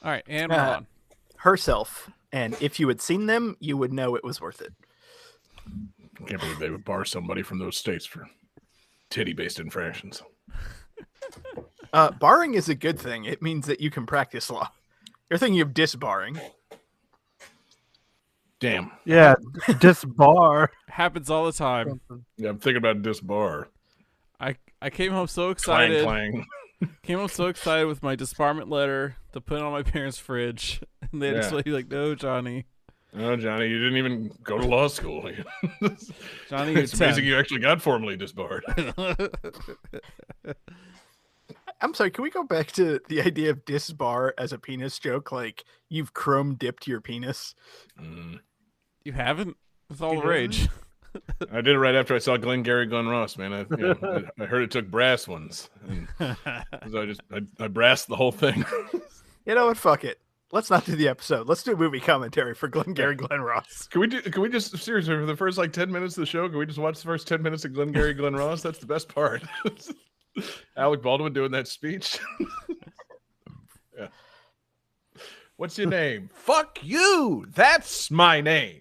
All right, and we're on. Herself. And if you had seen them, you would know it was worth it. I can't believe they would bar somebody from those states for titty-based infractions. Barring is a good thing. It means that you can practice law. You're thinking of disbarring. Damn. Yeah, disbar. Happens all the time. Yeah, I'm thinking about disbar. I came home so excited. Clang, clang. Came home so excited with my disbarment letter to put on my parents' fridge, and they had to be like, "No, Johnny. Oh, Johnny, you didn't even go to law school. Johnny, you're it's 10. amazing you actually got formally disbarred." I'm sorry, can we go back to the idea of disbar as a penis joke? Like, you've chrome dipped your penis? You haven't? It's all the rage. I did it right after I saw Glengarry Glen Ross, man. I heard it took brass ones. And so I brassed the whole thing. You know what? Fuck it. Let's not do the episode. Let's do movie commentary for Glengarry Glen Ross. Can we just seriously, for the first 10 minutes of the show, can we just watch the first 10 minutes of Glengarry Glen Ross? That's the best part. Alec Baldwin doing that speech. Yeah. What's your name? Fuck you. That's my name.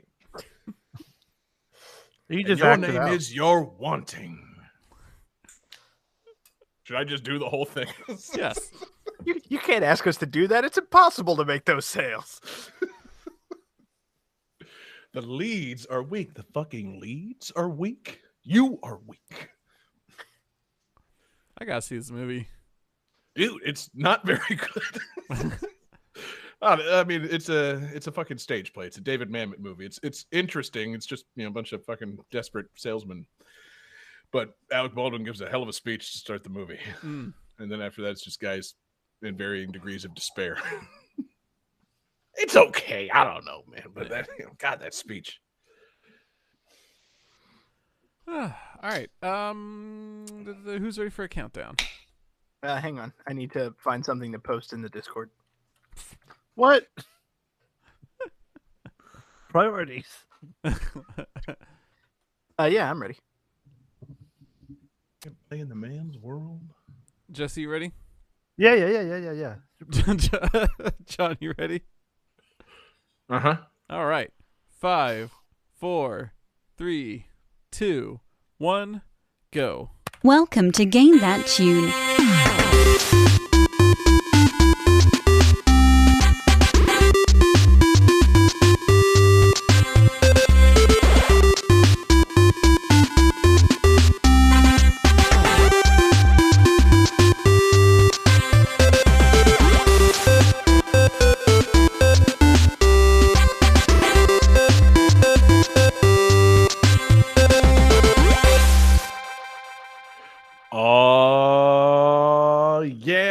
You just your name is You're Wanting. Should I just do the whole thing? Yes. You can't ask us to do that. It's impossible to make those sales. The leads are weak. The fucking leads are weak. You are weak. I gotta see this movie. Dude, it's not very good. I mean, it's a fucking stage play. It's a David Mamet movie. It's interesting. It's just a bunch of fucking desperate salesmen. But Alec Baldwin gives a hell of a speech to start the movie, and then after that, it's just guys in varying degrees of despair. It's okay. I don't know, man, but that God, that speech. All right. Who's ready for a countdown? Hang on. I need to find something to post in the Discord. What? Priorities. Yeah, I'm ready. Play in the man's world. Jesse, you ready? Yeah. John, you ready? Uh-huh. All right. 5, 4, 3, 2, 1, go. Welcome to Game That Tune.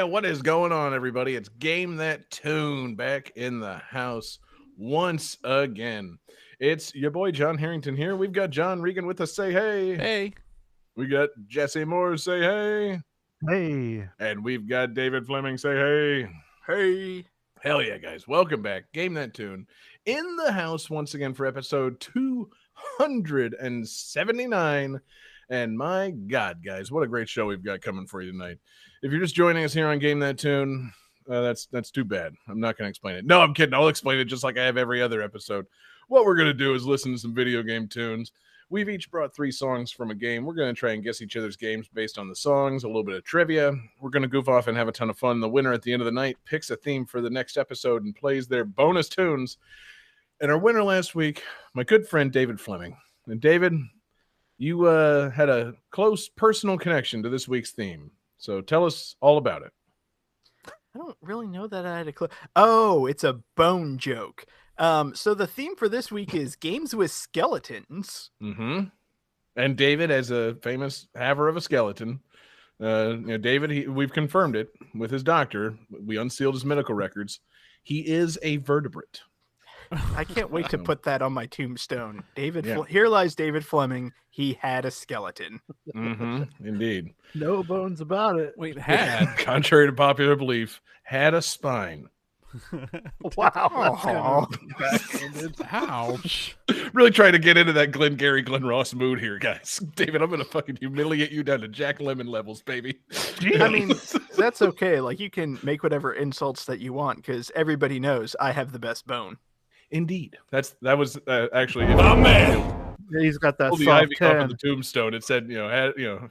What is going on, everybody? It's Game That Tune back in the house once again. It's your boy John Harrington here. We've got John Regan with us. Say hey. Hey. We got Jesse Moore. Say hey. Hey. And we've got David Fleming. Say hey. Hey. Hell yeah, guys. Welcome back. Game That Tune in the house once again for episode 279. And my God, guys, what a great show we've got coming for you tonight. If you're just joining us here on Game That Tune, that's too bad. I'm not going to explain it. No, I'm kidding. I'll explain it just like I have every other episode. What we're going to do is listen to some video game tunes. We've each brought 3 songs from a game. We're going to try and guess each other's games based on the songs, a little bit of trivia. We're going to goof off and have a ton of fun. The winner at the end of the night picks a theme for the next episode and plays their bonus tunes. And our winner last week, my good friend David Fleming. And David, you had a close personal connection to this week's theme. So tell us all about it. I don't really know that I had a clue. Oh, it's a bone joke. So the theme for this week is games with skeletons. Mm-hmm. And David, as a famous haver of a skeleton, David, we've confirmed it with his doctor. We unsealed his medical records. He is a vertebrate. I can't wait to put that on my tombstone. Yeah. Here lies David Fleming. He had a skeleton. Mm-hmm. Indeed. No bones about it. Wait, had? Contrary to popular belief, had a spine. Wow. Ouch. Really trying to get into that Glengarry Glen Ross mood here, guys. David, I'm gonna fucking humiliate you down to Jack Lemmon levels, baby. I mean, that's okay. Like, you can make whatever insults that you want because everybody knows I have the best bone. Indeed, that was actually. Yeah, he's got that Pull the soft ivy off of tan. the tombstone. It said,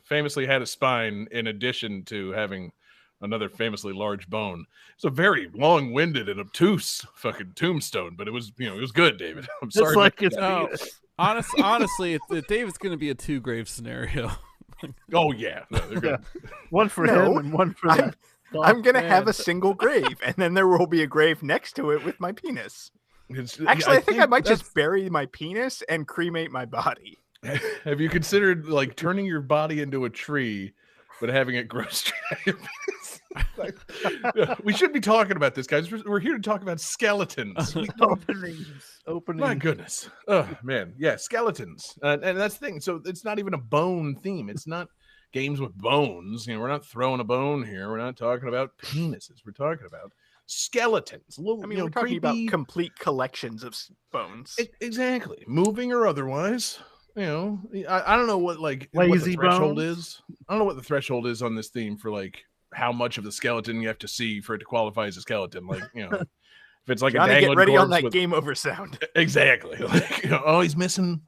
famously had a spine in addition to having another famously large bone. It's a very long-winded and obtuse fucking tombstone, but it was, it was good, David. I'm sorry. Just like about his that. penis. Honestly, David's going to be a two grave scenario. Oh yeah, no, they're good. One for No, him and one for I'm- the I'm gonna have man. a single grave, and then there will be a grave next to it with my penis. It's- Actually, I think I might that's- just bury my penis and cremate my body. Have you considered like turning your body into a tree, but having it grow straight out of your penis? We should be talking about this, guys. We're here to talk about skeletons. openings. My goodness. Oh man, yeah, skeletons, and that's the thing. So it's not even a bone theme. It's not games with bones. We're not throwing a bone here. We're not talking about penises. We're talking about skeletons. Little, I mean, we're talking about complete collections of bones. exactly, moving or otherwise. I don't know what what the Lazy threshold bones? is. I don't know what the threshold is on this theme for like how much of the skeleton you have to see for it to qualify as a skeleton. Like, if it's like Johnny, a get dangling ready on corpse that with- game over sound. Exactly. Like, oh, he's missing.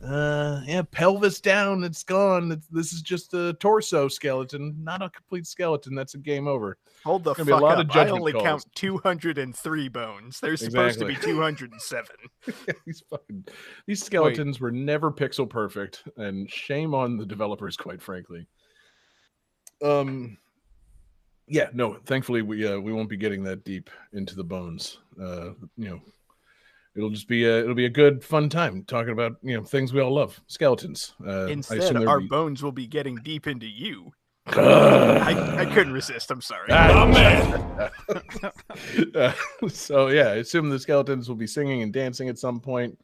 Pelvis down. It's gone. This is just a torso skeleton, not a complete skeleton. That's a game over. Hold the Gonna be a fuck lot up. of I judgment only calls. count 203 bones. There's supposed to be Exactly. 207. These skeletons were never pixel perfect, and shame on the developers, quite frankly. Yeah, no. Thankfully, we won't be getting that deep into the bones. It'll just be a good fun time talking about things we all love, skeletons. I assume Instead, there'd our be- bones will be getting deep into you. Ugh. I couldn't resist. I'm sorry. So yeah, I assume the skeletons will be singing and dancing at some point.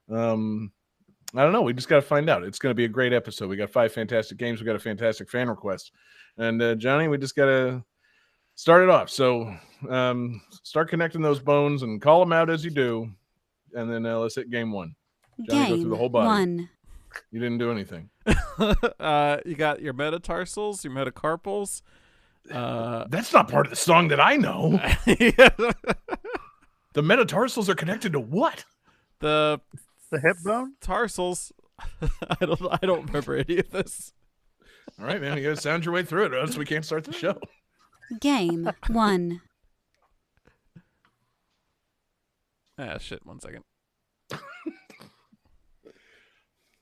I don't know. We just got to find out. It's going to be a great episode. We got 5 fantastic games. We got a fantastic fan request, and Johnny, we just got to start it off. So start connecting those bones and call them out as you do, and then let's hit game 1. Johnny, go through Game the whole body. 1. You didn't do anything. You got your metatarsals, your metacarpals. That's not part of the song that I know. The metatarsals are connected to what? The The hip bone? tarsals. I don't remember any of this. All right, man, you got to sound your way through it, or else we can't start the show. Game 1. Ah, shit. 1 second.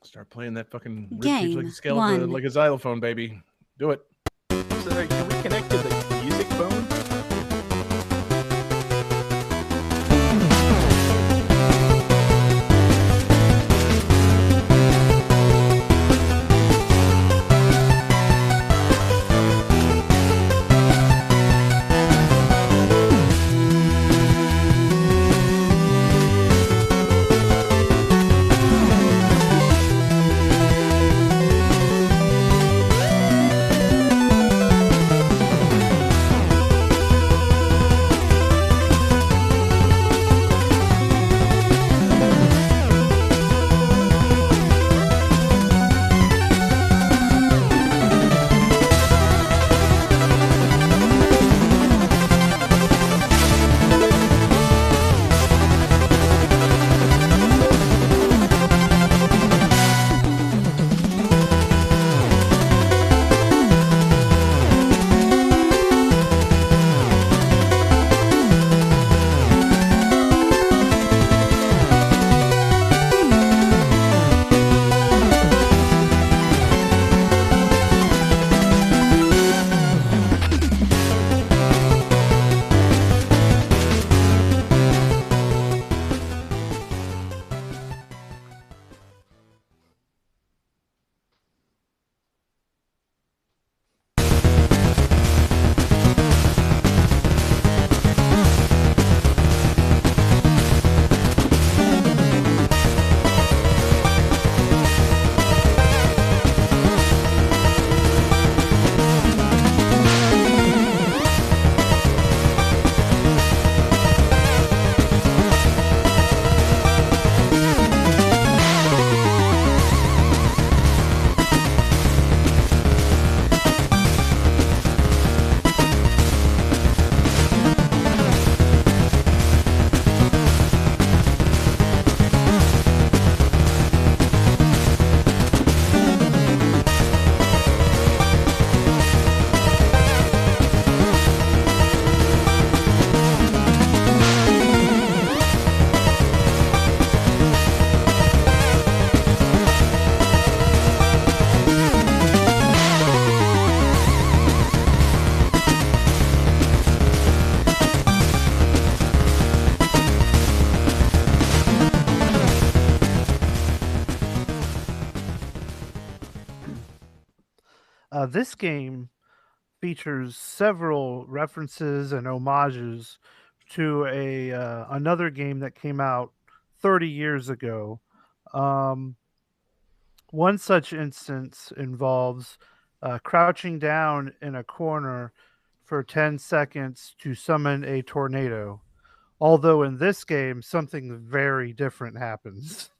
Start playing that fucking ribcage Game like a skeleton, 1. like a xylophone, baby. Do it. So, can we connect to the music bone? This game features several references and homages to a another game that came out 30 years ago. Um, One such instance involves crouching down in a corner for 10 seconds to summon a tornado. Although in this game, something very different happens.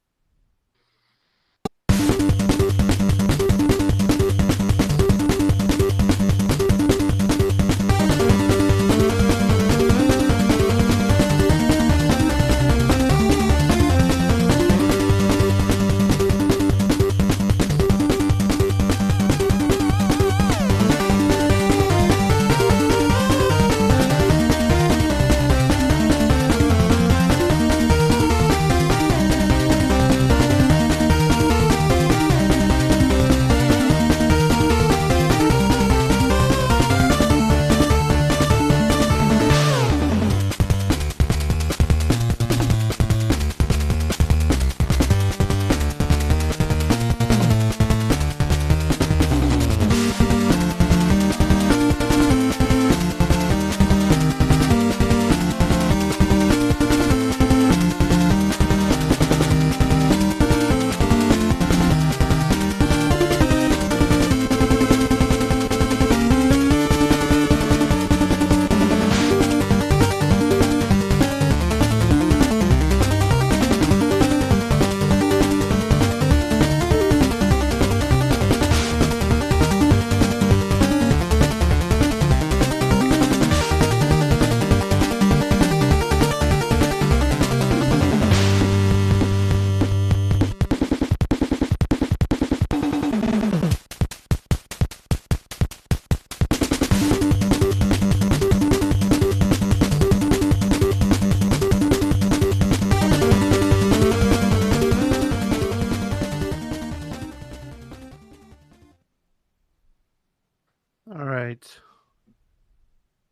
All right,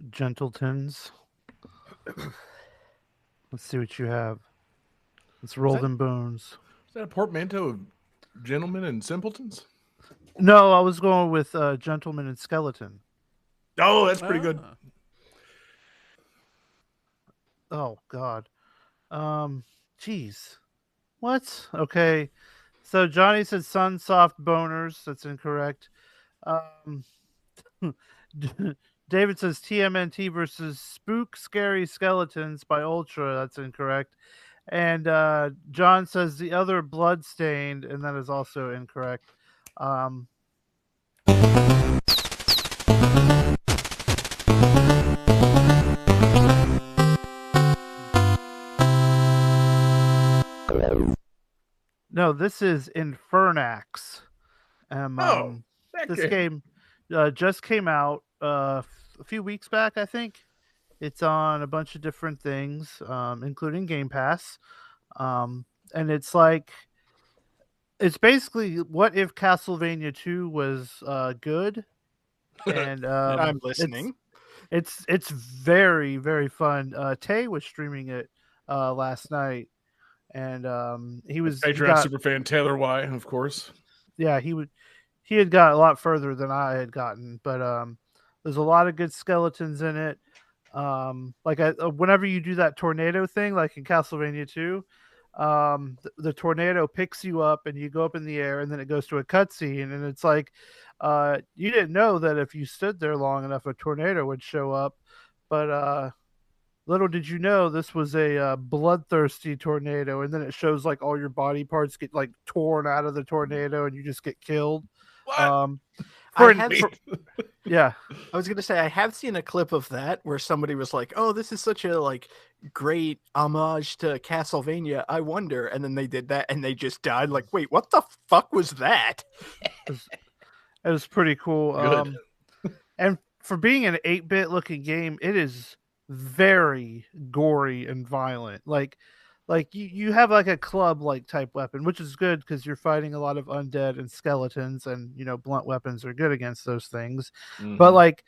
Gentletons. Let's see what you have. Let's roll that- them bones. Is that a portmanteau of gentlemen and simpletons? No, I was going with Gentleman and Skeleton. Oh, that's pretty good. Ah. Oh God. Jeez. What? Okay. So Johnny said Sunsoft boners. That's incorrect. Um, David says TMNT versus Spook Scary Skeletons by Ultra. That's incorrect. And John says the other Bloodstained, and that is also incorrect. Um, no, this is Infernax. This game just came out a few weeks back, I think. It's on a bunch of different things, including Game Pass. And it's like, it's basically what if Castlevania 2 was good? And I'm listening. It's very, very fun. Tay was streaming it last night, and he Patreon superfan Taylor Y, of course. yeah, he had got a lot further than I had gotten, but there's a lot of good skeletons in it. Whenever you do that tornado thing, like in Castlevania 2, the tornado picks you up and you go up in the air, and then it goes to a cutscene, and it's like you didn't know that if you stood there long enough, a tornado would show up, but little did you know this was a bloodthirsty tornado, and then it shows like all your body parts get like torn out of the tornado, and you just get killed. What? Yeah, I was gonna say I have seen a clip of that where somebody was like, "Oh, this is such a like great homage to Castlevania. I wonder," and then they did that and they just died. Like, wait, what the fuck was that? it was pretty cool. Good. And for being an 8-bit looking game, it is very gory and violent. Like you have like a club like type weapon, which is good because you're fighting a lot of undead and skeletons, and blunt weapons are good against those things. But like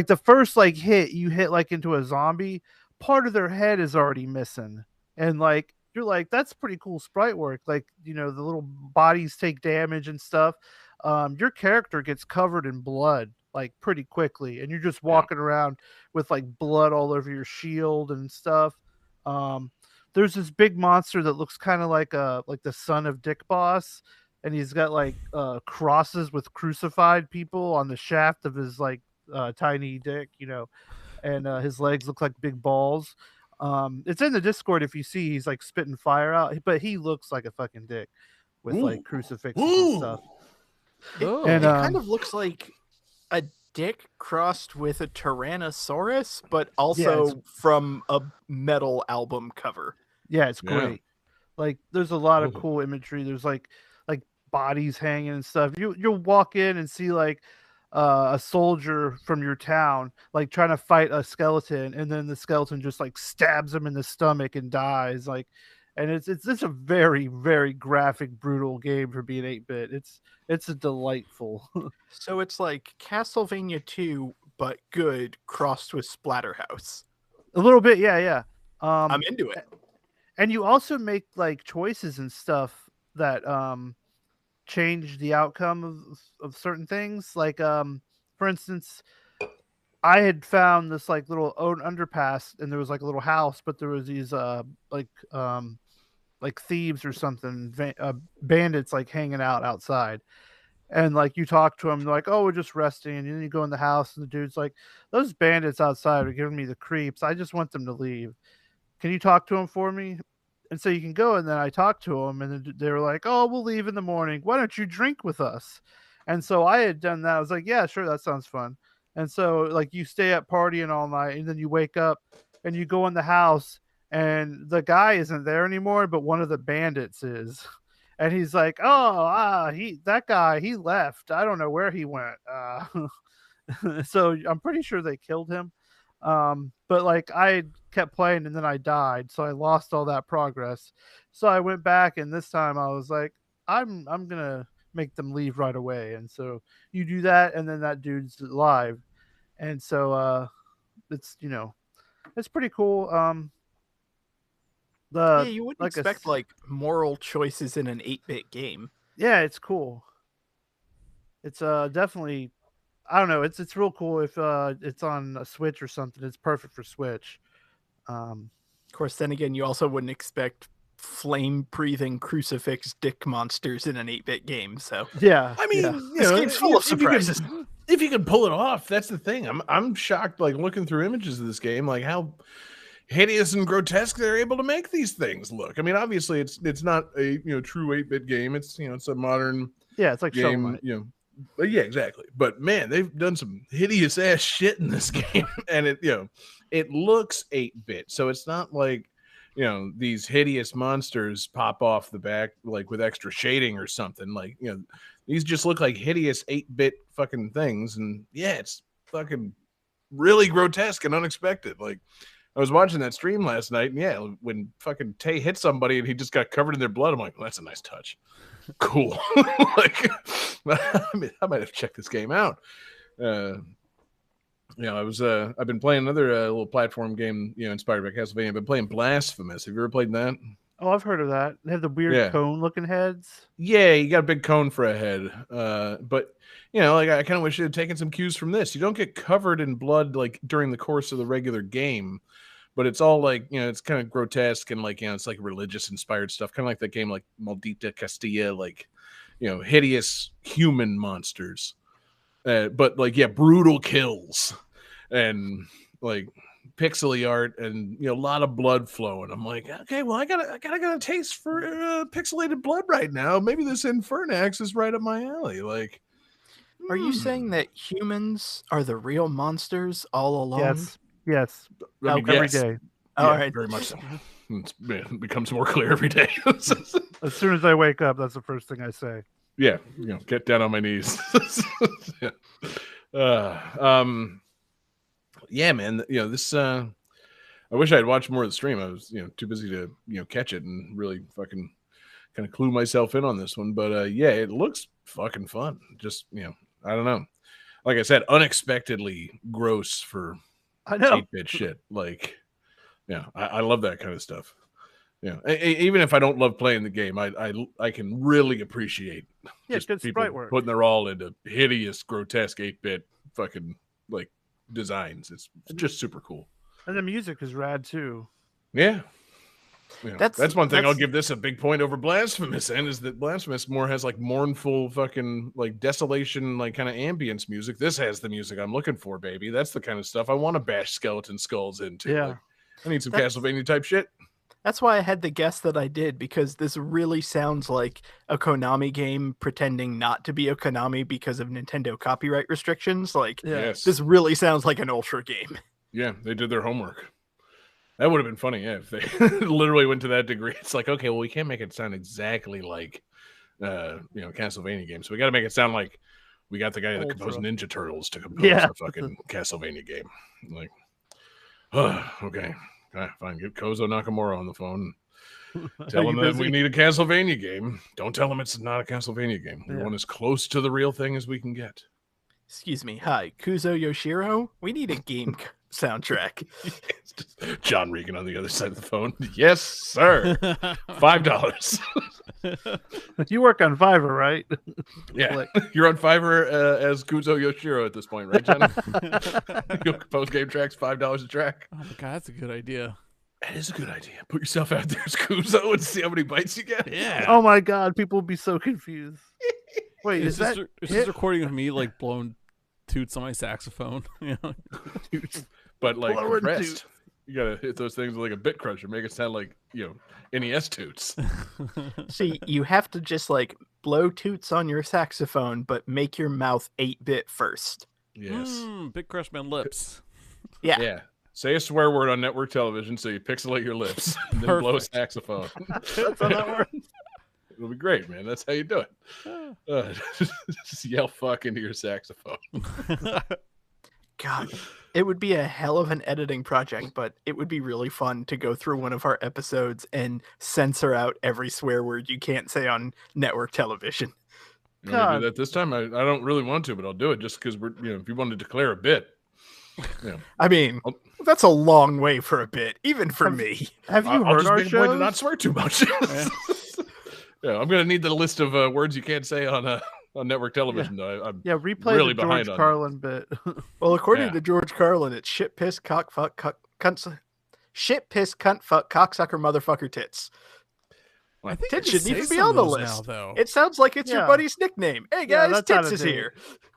the first like hit you hit like into a zombie, part of their head is already missing, and like you're like, that's pretty cool sprite work. Like the little bodies take damage and stuff. your character gets covered in blood like pretty quickly, and you're just walking around with like blood all over your shield and stuff. There's this big monster that looks kind of like the son of Dick Boss, and he's got like crosses with crucified people on the shaft of his like tiny dick, and his legs look like big balls. It's in the Discord if you see, he's like spitting fire out, but he looks like a fucking dick with like crucifixes and stuff. Oh. It kind of looks like a dick crossed with a Tyrannosaurus, but also from a metal album cover. Yeah, it's Yeah. great. Like there's a lot of cool imagery. There's like bodies hanging and stuff. You'll walk in and see like a soldier from your town like trying to fight a skeleton, and then the skeleton just like stabs him in the stomach and dies. Like, and it's a very, very graphic, brutal game for being 8-bit. It's a delightful. So it's like Castlevania 2, but good, crossed with Splatterhouse. A little bit, yeah. I'm into it. And you also make like choices and stuff that change the outcome of certain things. Like for instance, I had found this like little underpass, and there was like a little house, but there was these like thieves or something, bandits like hanging out outside. And like you talk to them, they're like, "Oh, we're just resting." And then you go in the house, and the dude's like, "Those bandits outside are giving me the creeps. I just want them to leave. Can you talk to them for me?" And so you can go, and then I talked to them, and then they were like, "Oh, we'll leave in the morning. Why don't you drink with us?" And so I had done that. I was like, "Yeah, sure, that sounds fun." And so like you stay up partying all night, and then you wake up and you go in the house, and the guy isn't there anymore, but one of the bandits is. And he's like, that guy, he left. I don't know where he went. So I'm pretty sure they killed him. But like I kept playing, and then I died, so I lost all that progress. So I went back, and this time I was like, I'm gonna make them leave right away. And so you do that, and then that dude's alive. And so it's it's pretty cool. Yeah, you wouldn't expect like moral choices in an 8-bit game. Yeah, it's cool. It's definitely, I don't know, it's real cool. If it's on a Switch or something, it's perfect for Switch. Of course, then again, you also wouldn't expect flame-breathing crucifix dick monsters in an 8-bit game. So yeah, I mean, yeah. This game's full of surprises. If you could pull it off, that's the thing. I'm shocked, like looking through images of this game, like how hideous and grotesque they're able to make these things look. I mean, obviously it's not a true 8-bit game. It's it's a modern it's like game. But yeah, exactly. But man, they've done some hideous ass shit in this game, and it looks 8-bit. So it's not like these hideous monsters pop off the back like with extra shading or something. Like these just look like hideous 8-bit fucking things, and yeah, it's fucking really grotesque and unexpected. Like I was watching that stream last night, and yeah, when fucking Tay hit somebody and he just got covered in their blood, I'm like, well, that's a nice touch. Cool. Like, I might have checked this game out. I've been playing another little platform game, inspired by Castlevania. I've been playing Blasphemous. Have you ever played that? Oh, I've heard of that. They have the weird cone-looking heads. Yeah, you got a big cone for a head. But like I kind of wish you had taken some cues from this. You don't get covered in blood like during the course of the regular game, but it's all like it's kind of grotesque and like it's like religious inspired stuff, kind of like that game like Maldita Castilla, like hideous human monsters, but like brutal kills and like pixely art and a lot of blood flowing. I'm like, okay, well I got a taste for pixelated blood right now. Maybe this Infernax is right up my alley. Like, are you saying that humans are the real monsters all along? Yes. I mean, every day. All right, very much so. It becomes more clear every day. As soon as I wake up, that's the first thing I say. Yeah, get down on my knees. Yeah, man. This. I wish I had watched more of the stream. I was, too busy to, catch it and really fucking kind of clue myself in on this one. But yeah, it looks fucking fun. Just, I don't know. Like I said, unexpectedly gross for I know 8-bit shit. Like, yeah, I love that kind of stuff. Even if I don't love playing the game, I can really appreciate just good people sprite work. putting their all into hideous, grotesque 8-bit fucking like designs. It's just super cool. And the music is rad too. Yeah. That's one thing I'll that's- give this a big point over Blasphemous, and is that Blasphemous more has like mournful fucking like desolation, like kind of ambience music. This has the music I'm looking for, baby. That's the kind of stuff I want to bash skeleton skulls into. Yeah. Like, I need some That's- Castlevania type shit. That's why I had the guess that I did, because this really sounds like a Konami game pretending not to be a Konami because of Nintendo copyright restrictions. Like, Yeah. Yes. this really sounds like an Ultra game. Yeah, they did their homework. That would have been funny, yeah, if they literally went to that degree. It's like, okay, well, we can't make it sound exactly like Castlevania games. So we got to make it sound like we got the guy that composed Ultra. Ninja Turtles to compose Yeah. a fucking Castlevania game. Like, okay, fine. Get Kozo Nakamura on the phone. Tell you him that we busy? need a Castlevania game. Don't tell him it's not a Castlevania game. We Yeah. want as close to the real thing as we can get. Excuse me. Hi, Kuzo Yoshiro. We need a game soundtrack. It's just John Regan on the other side of the phone. Yes, sir. $5. You work on Fiverr, right? Yeah, Click. you're on Fiverr as Kuzo Yoshiro at this point, right, Johnny? You'll compose game tracks, $5 a track. Oh my god, that's a good idea. That is a good idea. Put yourself out there as Kuzo and see how many bites you get. Yeah. Oh my god, people will be so confused. Wait, Is is that this hit? recording of me like blowing toots on my saxophone? You know? But like Blowing compressed. toots. You gotta hit those things with like a bit crusher, make it sound like NES toots. See, you have to just like blow toots on your saxophone, but make your mouth 8-bit first. Yes. Big crush my lips. Yeah. Yeah. Say a swear word on network television so you pixelate your lips and then blow a Perfect. saxophone. That's how that works. It'll be great, man. That's how you do it. Just yell fuck into your saxophone. God, it would be a hell of an editing project, but it would be really fun to go through one of our episodes and censor out every swear word you can't say on network television. You want me to God. do that this time? I don't really want to, but I'll do it just because we're if you want to declare a bit. I mean, Oh. that's a long way for a bit, even for me. Have you I'll heard just our make a point to shows? not swear too much. Yeah, I'm gonna need the list of words you can't say on network television. Though. I'm Yeah, replay really the behind George on Carlin bit. Well, according Yeah. to George Carlin, it's shit, piss, cock, fuck, cunt, shit, piss, cunt, fuck, cocksucker, motherfucker, tits. I think Tits you shouldn't can even say be some on of the those list. now, though. It sounds like it's your Yeah. buddy's nickname. Hey Yeah, guys, that's out tits of is date. here.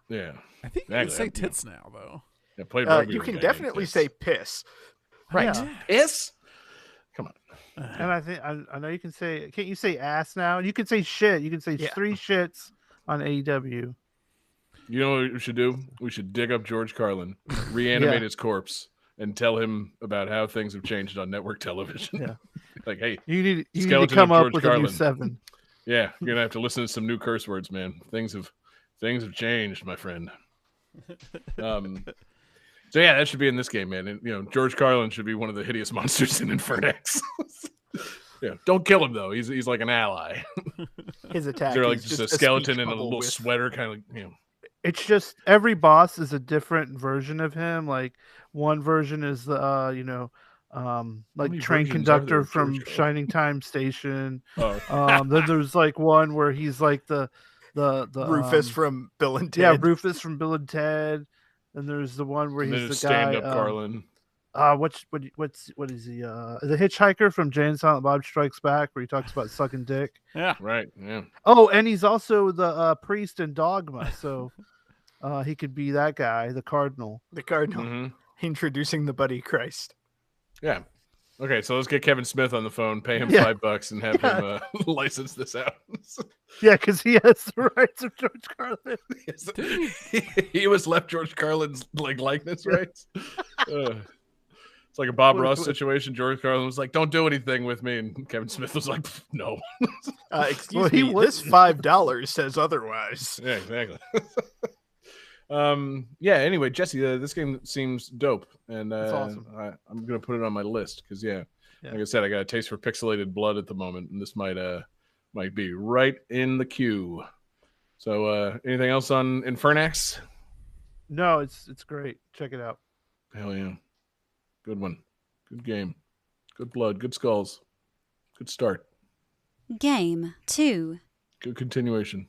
yeah. I think you can Exactly. say tits now, though. Yeah, played rugby You with a can guy named definitely Tits. say piss. Right. Piss. Come on. And I think I know you can say. Can't you say ass now? You can say shit. You can say Yeah. 3 shits on AEW. You know what we should do? We should dig up George Carlin, reanimate Yeah. his corpse, and tell him about how things have changed on network television. Yeah. Like, hey, You need to Skeleton come of up George with a Carlin. new 7. yeah, you're gonna have to listen to some new curse words, man. Things have changed, my friend. So yeah, that should be in this game, man. And George Carlin should be one of the hideous monsters in Infernax. Yeah, don't kill him though. He's like an ally. His attack They're like is just a speech skeleton in a bubble little with- sweater, kind of like It's just every boss is a different version of him. Like one version is the like many train versions are there conductor of from George Carlin? Shining Time Station. Oh, Then there's like one where he's like the Rufus from Bill and Ted. yeah, Rufus from Bill and Ted. And there's the one where and then he's it's the guy. stand up Carlin. What is he? The hitchhiker from Jay and Silent Bob Strikes Back, where he talks about sucking dick. Yeah. Right. Yeah. Oh, and he's also the priest in Dogma, so he could be that guy, the cardinal. The Cardinal, Mhm. introducing the Buddy Christ. Yeah. Okay, so let's get Kevin Smith on the phone, pay him Yeah. $5 and have him license this out. Yeah, because he has the rights of George Carlin. He was left George Carlin's likeness rights. It's like a Bob What- Ross what- situation. George Carlin was like, "Don't do anything with me," and Kevin Smith was like, "No." Excuse Well, he me, was- this $5 says otherwise. Yeah, exactly. Yeah. Anyway, Jesse, this game seems dope, and That's awesome. I'm gonna put it on my list because Yeah. like I said, I got a taste for pixelated blood at the moment, and this might be right in the queue. So, anything else on Infernax? No, it's great. Check it out. Hell yeah, good one, good game, good blood, good skulls. Good start. Game 2. Good continuation.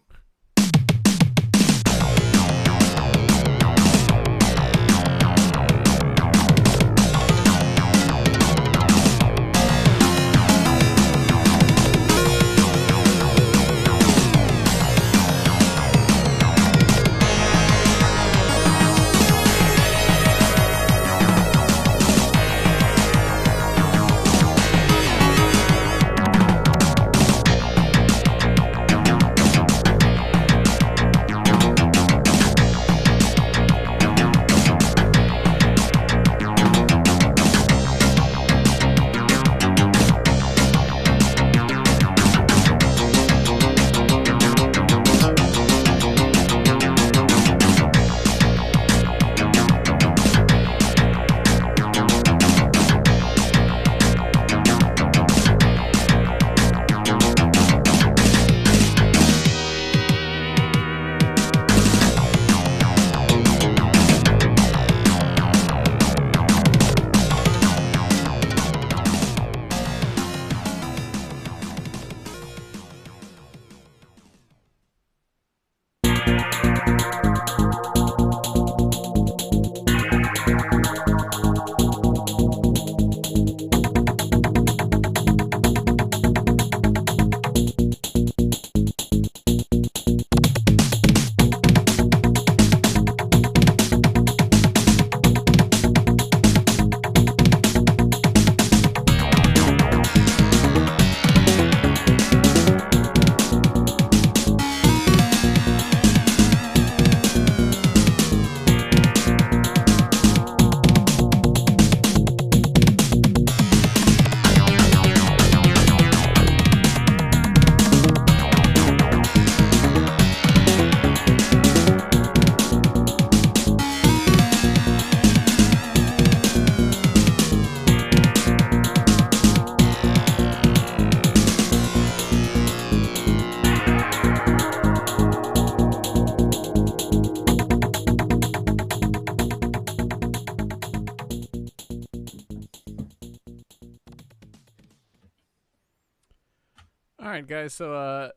All right, guys. So,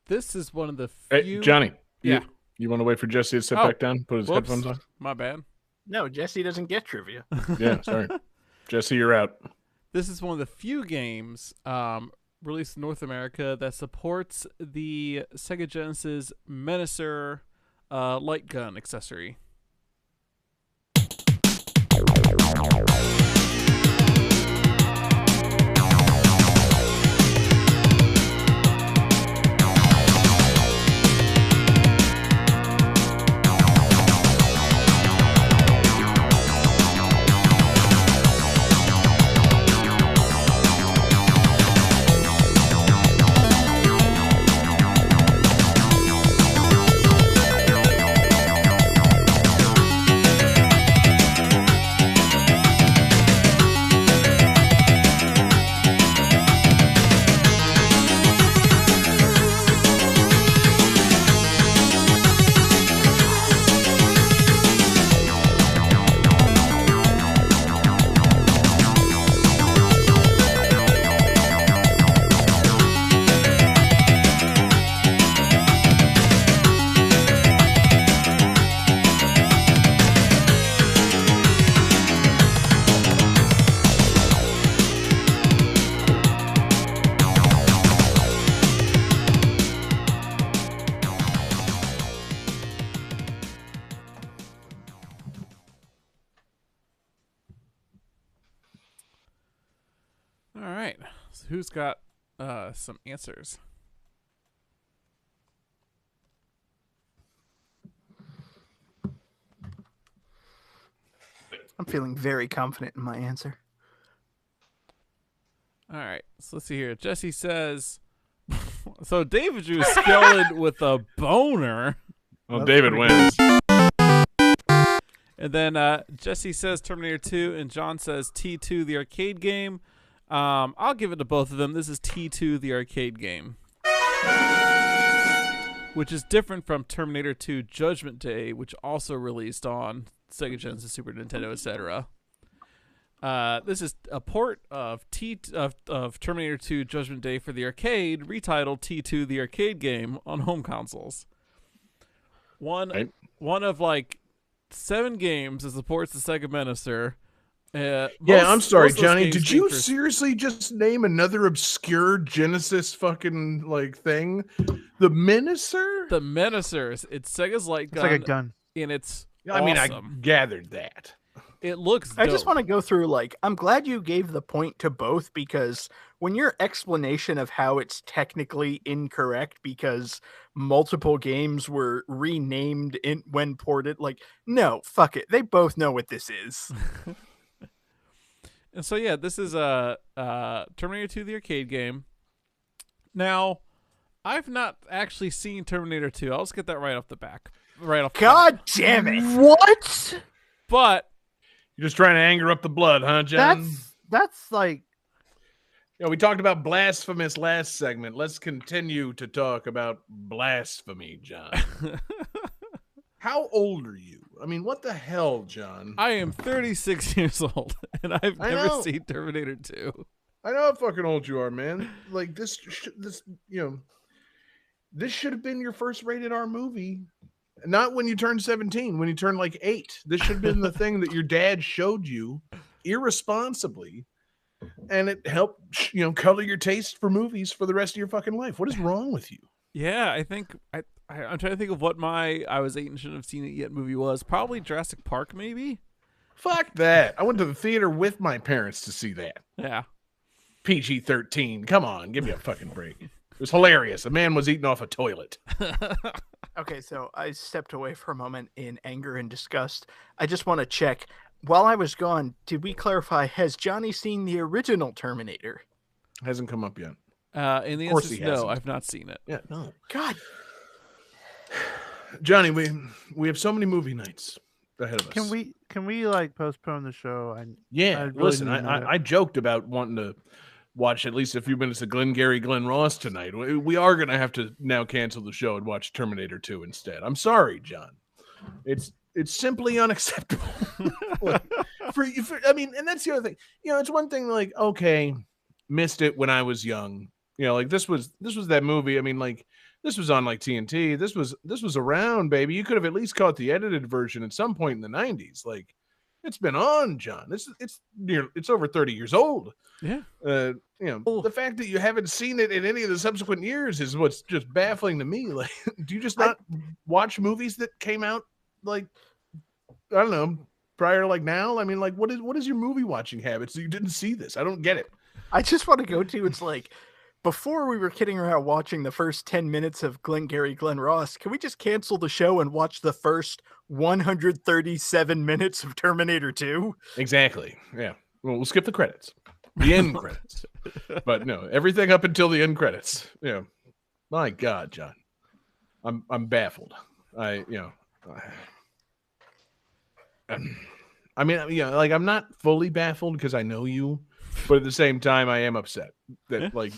this is one of the Hey, few. Johnny. Yeah. You want to wait for Jesse to sit Oh, back down? Put his Whoops. headphones on? My bad. No, Jesse doesn't get trivia. Yeah, sorry. Jesse, you're out. This is one of the few games released in North America that supports the Sega Genesis Menacer light gun accessory. All right. So who's got some answers? I'm feeling very confident in my answer. All right. So let's see here. Jesse says, so David drew skeleton with a boner. Well, David wins. And then Jesse says Terminator 2, and John says T2, the arcade game. I'll give it to both of them. This is T2, the arcade game, which is different from Terminator 2 Judgment Day, which also released on Sega Genesis, Super Nintendo, etc. This is a port of Terminator 2 Judgment Day for the arcade, retitled T2 the arcade game on home consoles. One of like 7 games that supports the Sega Menacer. I'm sorry, most of those Johnny. games Did being you for- seriously just name another obscure Genesis fucking like thing? The Menacer? The Menacer. It's Sega's light It's gun, like a gun. and it's I mean, I awesome. gathered that. It looks dope. I just want to go through, like, I'm glad you gave the point to both, because when your explanation of how it's technically incorrect because multiple games were renamed when ported, like, no, fuck it. They both know what this is. And so yeah, this is Terminator 2 the arcade game. Now, I've not actually seen Terminator 2. I'll just get that right off the back. God damn it. What? But You're just trying to anger up the blood, huh, John? That's like We talked about blasphemous last segment. Let's continue to talk about blasphemy, John. How old are you? I mean, what the hell, John? I am 36 years old, and I've I never know. seen Terminator 2. I know how fucking old you are, man. Like this should have been your first rated R movie. Not when you turned 17, when you turned like 8. This should have been the thing that your dad showed you irresponsibly, and it helped, color your taste for movies for the rest of your fucking life. What is wrong with you? Yeah, I think I'm trying to think of what my I was 8 and shouldn't have seen it yet movie was. Probably Jurassic Park, maybe. Fuck that. I went to the theater with my parents to see that. Yeah. PG-13. Come on, give me a fucking break. It was hilarious. A man was eating off a toilet. Okay, so I stepped away for a moment in anger and disgust. I just want to check. While I was gone, did we clarify, has Johnny seen the original Terminator? Hasn't come up yet. In the Of course instance, he no, hasn't. I've not seen it. Yeah, no. God, Johnny, we have so many movie nights ahead of us. Can we like postpone the show? Yeah, I really listen, need to know. I joked about wanting to watch at least a few minutes of Glengarry Glen Ross tonight. We are going to have to now cancel the show and watch Terminator 2 instead. I'm sorry, John. It's simply unacceptable. And that's the other thing. It's one thing like, okay, missed it when I was young. Like this was that movie. I mean, like this was on like TNT. This was around, baby. You could have at least caught the edited version at some point in the 90s. Like it's been on, John. It's over 30 years old. Yeah. The fact that you haven't seen it in any of the subsequent years is what's just baffling to me. Like, do you just not watch movies that came out like, I don't know, prior to like now? I mean, like, what is your movie watching habits? You didn't see this. I don't get it. I just want to go to, it's like, before we were kidding around watching the first 10 minutes of Glengarry Glen Ross, can we just cancel the show and watch the first 137 minutes of Terminator 2? Exactly. Yeah. Well, we'll skip the credits, the end credits, but no, everything up until the end credits. My God, John, I'm baffled. I mean, like I'm not fully baffled because I know you, but at the same time, I am upset that like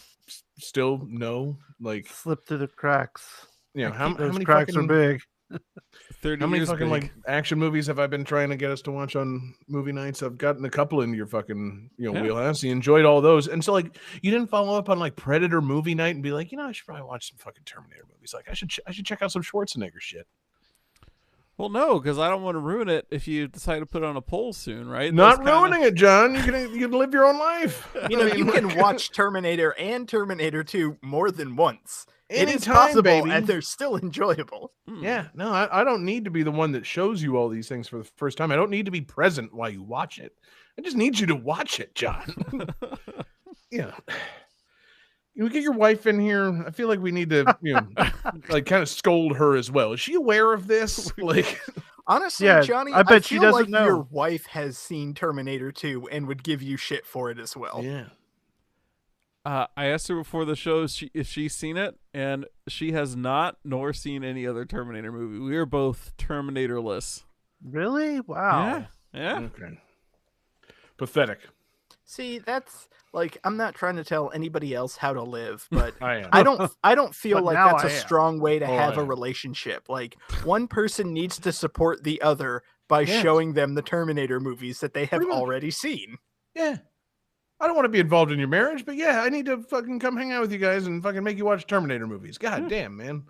still no, like Slip through the cracks. how Those many cracks fucking, are big. 30 how many years fucking big. like action movies have I been trying to get us to watch on movie nights? I've gotten a couple into your fucking wheelhouse. You enjoyed all those, and so like you didn't follow up on like Predator movie night and be like, I should probably watch some fucking Terminator movies. Like I should check out some Schwarzenegger shit. Well, no, because I don't want to ruin it if you decide to put it on a poll soon, right? Not ruining it, John. You can live your own life. You can watch Terminator and Terminator 2 more than once. It is Anytime, possible, baby. and they're still enjoyable. Yeah, no, I don't need to be the one that shows you all these things for the first time. I don't need to be present while you watch it. I just need you to watch it, John. You get your wife in here. I feel like we need to, like kind of scold her as well. Is she aware of this? Like, Honestly, Yeah, Johnny, I bet she feel doesn't like your know. wife has seen Terminator 2 and would give you shit for it as well. yeah. I asked her before the show if she's seen it, and she has not, nor seen any other Terminator movie. We are both Terminator-less. Really? Wow. Yeah. Okay. Pathetic. See, that's like, I'm not trying to tell anybody else how to live, but I am. I don't feel But like now that's I a am. strong way to Oh, have I a am. relationship. Like, one person needs to support the other by Yes. showing them the Terminator movies that they have Pretty much. already seen. Yeah. I don't want to be involved in your marriage, but yeah, I need to fucking come hang out with you guys and fucking make you watch Terminator movies. God damn, man.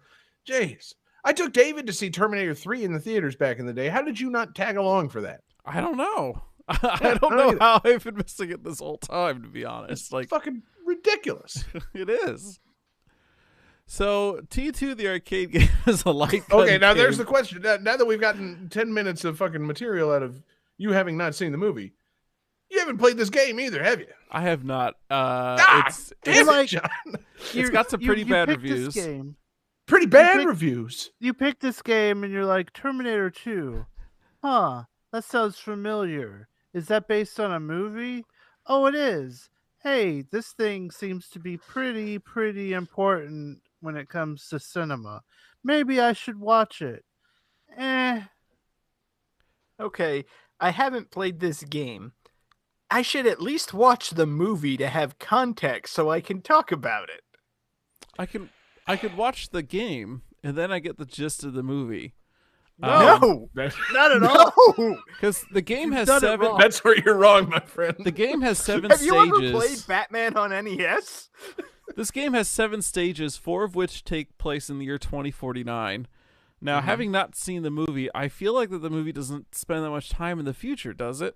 Jeez. I took David to see Terminator 3 in the theaters back in the day. How did you not tag along for that? I don't know. I don't know how I've been missing it this whole time, to be honest. Like, fucking ridiculous. It is. So T2 the arcade game is a light. Okay, now there's the question. Now that we've gotten 10 minutes of fucking material out of you having not seen the movie, you haven't played this game either, have you? I have not. It's like John. It's got some pretty bad picked reviews. This game. Pretty bad reviews. You picked this game and you're like, Terminator 2. Huh, that sounds familiar. Is that based on a movie? Oh, it is. Hey, this thing seems to be pretty important when it comes to cinema. Maybe I should watch it. Okay, I haven't played this game. I should at least watch the movie to have context so I can talk about it. I could watch the game and then I get the gist of the movie. No, not at all. Because the game has done it 7. wrong. That's where you're wrong, my friend. The game has 7 Have stages. you ever played Batman on NES? This game has 7 stages, 4 of which take place in the year 2049. Now, having not seen the movie, I feel like that the movie doesn't spend that much time in the future, does it?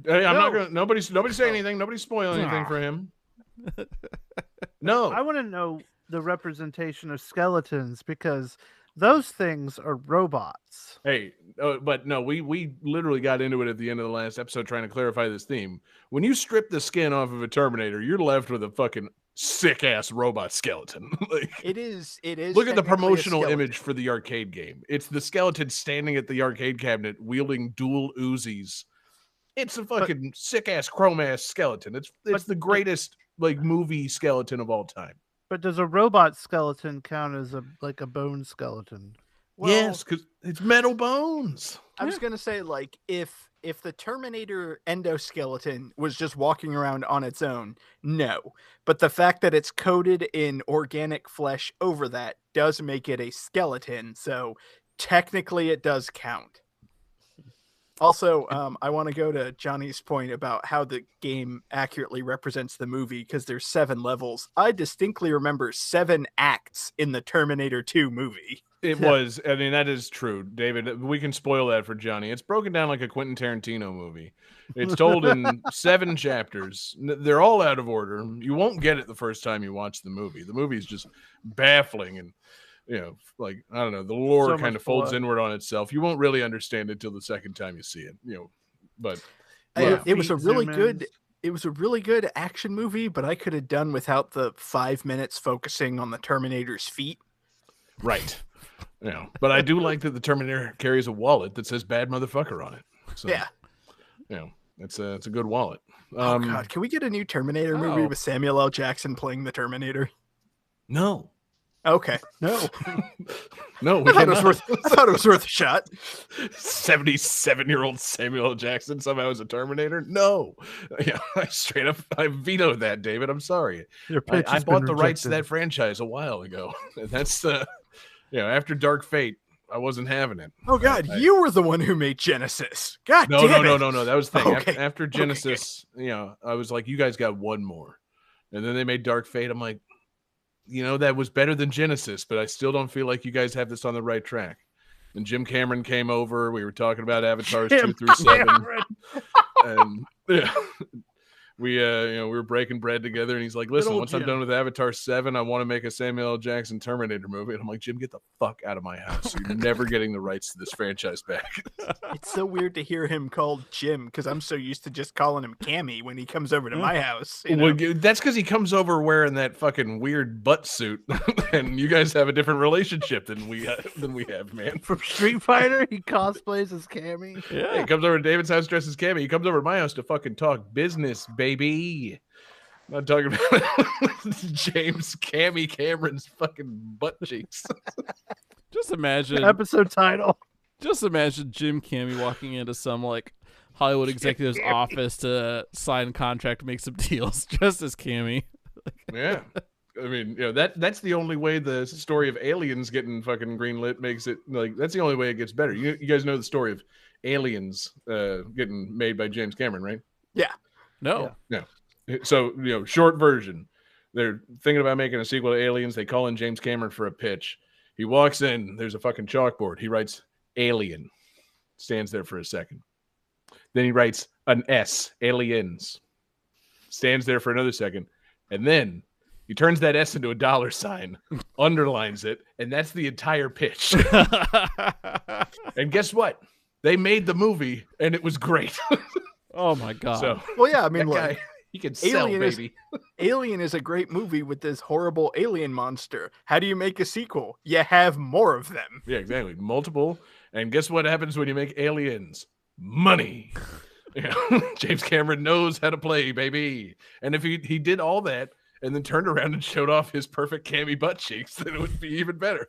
Hey, I'm not gonna. Nobody say anything. Nobody spoil anything for him. No, I want to know the representation of skeletons because those things are robots. Hey, but no, we literally got into it at the end of the last episode trying to clarify this theme. When you strip the skin off of a Terminator, you're left with a fucking sick ass robot skeleton. Like, It is. look at the technically a promotional skeleton. image for the arcade game. It's the skeleton standing at the arcade cabinet wielding dual Uzis. It's a fucking sick ass chrome ass skeleton. It's the greatest like movie skeleton of all time. But does a robot skeleton count as a bone skeleton? Well, Yes, because it's metal bones. I was gonna say, like, if the Terminator endoskeleton was just walking around on its own, no. But the fact that it's coated in organic flesh over that does make it a skeleton, so technically it does count. Also, I want to go to Johnny's point about how the game accurately represents the movie because there's 7 levels. I distinctly remember 7 acts in the Terminator 2 movie. It was. I mean, that is true, David. We can spoil that for Johnny. It's broken down like a Quentin Tarantino movie. It's told in 7 chapters. They're all out of order. You won't get it the first time you watch the movie. The movie's just baffling and, you know, like, I don't know, the lore kind of folds inward on itself. You won't really understand it till the second time you see it, you know. But It was a really good. It was a really good action movie, but I could have done without the 5 minutes focusing on the Terminator's feet. right. You know, but I do like that the Terminator carries a wallet that says "bad motherfucker" on it. So, Yeah. You know, it's a good wallet. Oh God, can we get a new Terminator movie Oh. with Samuel L. Jackson playing the Terminator? No. Okay, no. No, I thought it was worth a shot. 77-year-old Samuel L. Jackson somehow is a Terminator? No. Yeah, I vetoed that, David. I'm sorry. Your pitch I has bought been the rights to rejected. that franchise a while ago. And that's after Dark Fate, I wasn't having it. Oh God, you were the one who made Genesis. God No. damn it. That was the thing. Okay. After Genesis, I was like, you guys got one more. And then they made Dark Fate. I'm like, that was better than Genesis, but I still don't feel like you guys have this on the right track. And Jim Cameron came over. We were talking about Avatars 2 through 7. And we were breaking bread together, and he's like, listen, once I'm done with Avatar 7, I want to make a Samuel L. Jackson Terminator movie. And I'm like, Jim, get the fuck out of my house. You're never getting the rights to this franchise back. It's so weird to hear him called Jim because I'm so used to just calling him Cammy when he comes over to my house. You know? Well, that's because he comes over wearing that fucking weird butt suit, and you guys have a different relationship than we have, man. From Street Fighter, he cosplays as Cammy. Yeah, he comes over to David's house dressed as Cammy. He comes over to my house to fucking talk business, baby. I'm not talking about James Cammy Cameron's fucking butt cheeks. Just imagine Episode title. Just imagine Jim Cammey walking into some like Hollywood executive's office to sign a contract, make some deals, just as Cammey. Yeah. I mean, that's the only way the story of Aliens getting fucking greenlit makes it like that's the only way it gets better. You guys know the story of Aliens getting made by James Cameron, right? Yeah. No. So, short version. They're thinking about making a sequel to Aliens. They call in James Cameron for a pitch. He walks in. There's a fucking chalkboard. He writes Alien. Stands there for a second. Then he writes an S, Aliens. Stands there for another second. And then he turns that S into a $sign, underlines it, and that's the entire pitch. And guess what? They made the movie, and it was great. Oh, my God. So, Well, yeah, I mean, that like, guy, he can sell, Alien baby. Alien is a great movie with this horrible alien monster. How do you make a sequel? You have more of them. Yeah, exactly. Multiple. And guess what happens when you make Aliens? Money. James Cameron knows how to play, baby. And if he did all that and then turned around and showed off his perfect cami butt cheeks, then it would be even better.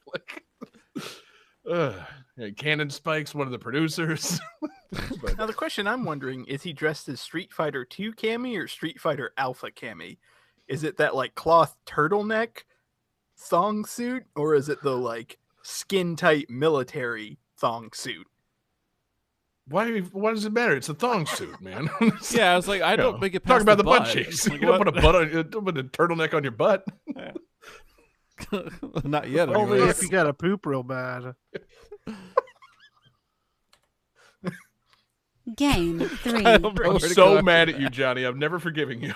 Cannon Spike's one of the producers. But, Now, the question I'm wondering, is he dressed as Street Fighter 2 Cammy or Street Fighter Alpha Cammy? Is it that, like, cloth turtleneck thong suit, or is it the, like, skin-tight military thong suit? why does it matter? It's a thong suit, man. Yeah, I was like, I don't make it Talk past about the butt butt cheeks. Like, You don't what? put a butt on. Don't put a turtleneck on your butt. Not yet. Only anyways. if you got to poop real bad. Game I 3. don't know I'm where to go so after mad at that. you, Johnny. I'm never forgiving you.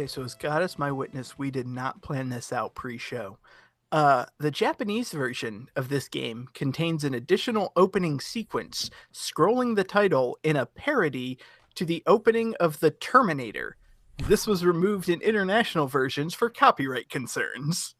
Okay, so as God is my witness, we did not plan this out pre-show. The Japanese version of this game contains an additional opening sequence, scrolling the title in a parody to the opening of The Terminator. This was removed in international versions for copyright concerns.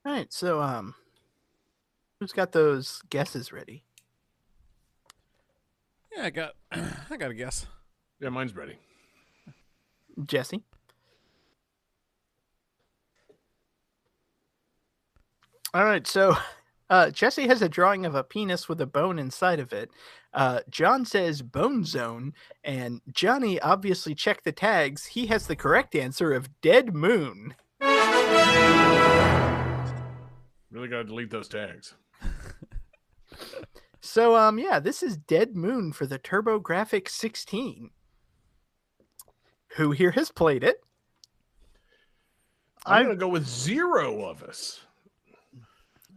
All right, so who's got those guesses ready? Yeah, I got a guess. Yeah, mine's ready. Jesse? All right, so Jesse has a drawing of a penis with a bone inside of it. John says Bone Zone, and Johnny obviously checked the tags. He has the correct answer of Dead Moon. Really got to delete those tags. So, yeah, this is Dead Moon for the TurboGrafx 16. Who here has played it? I'm going to go with 0 of us.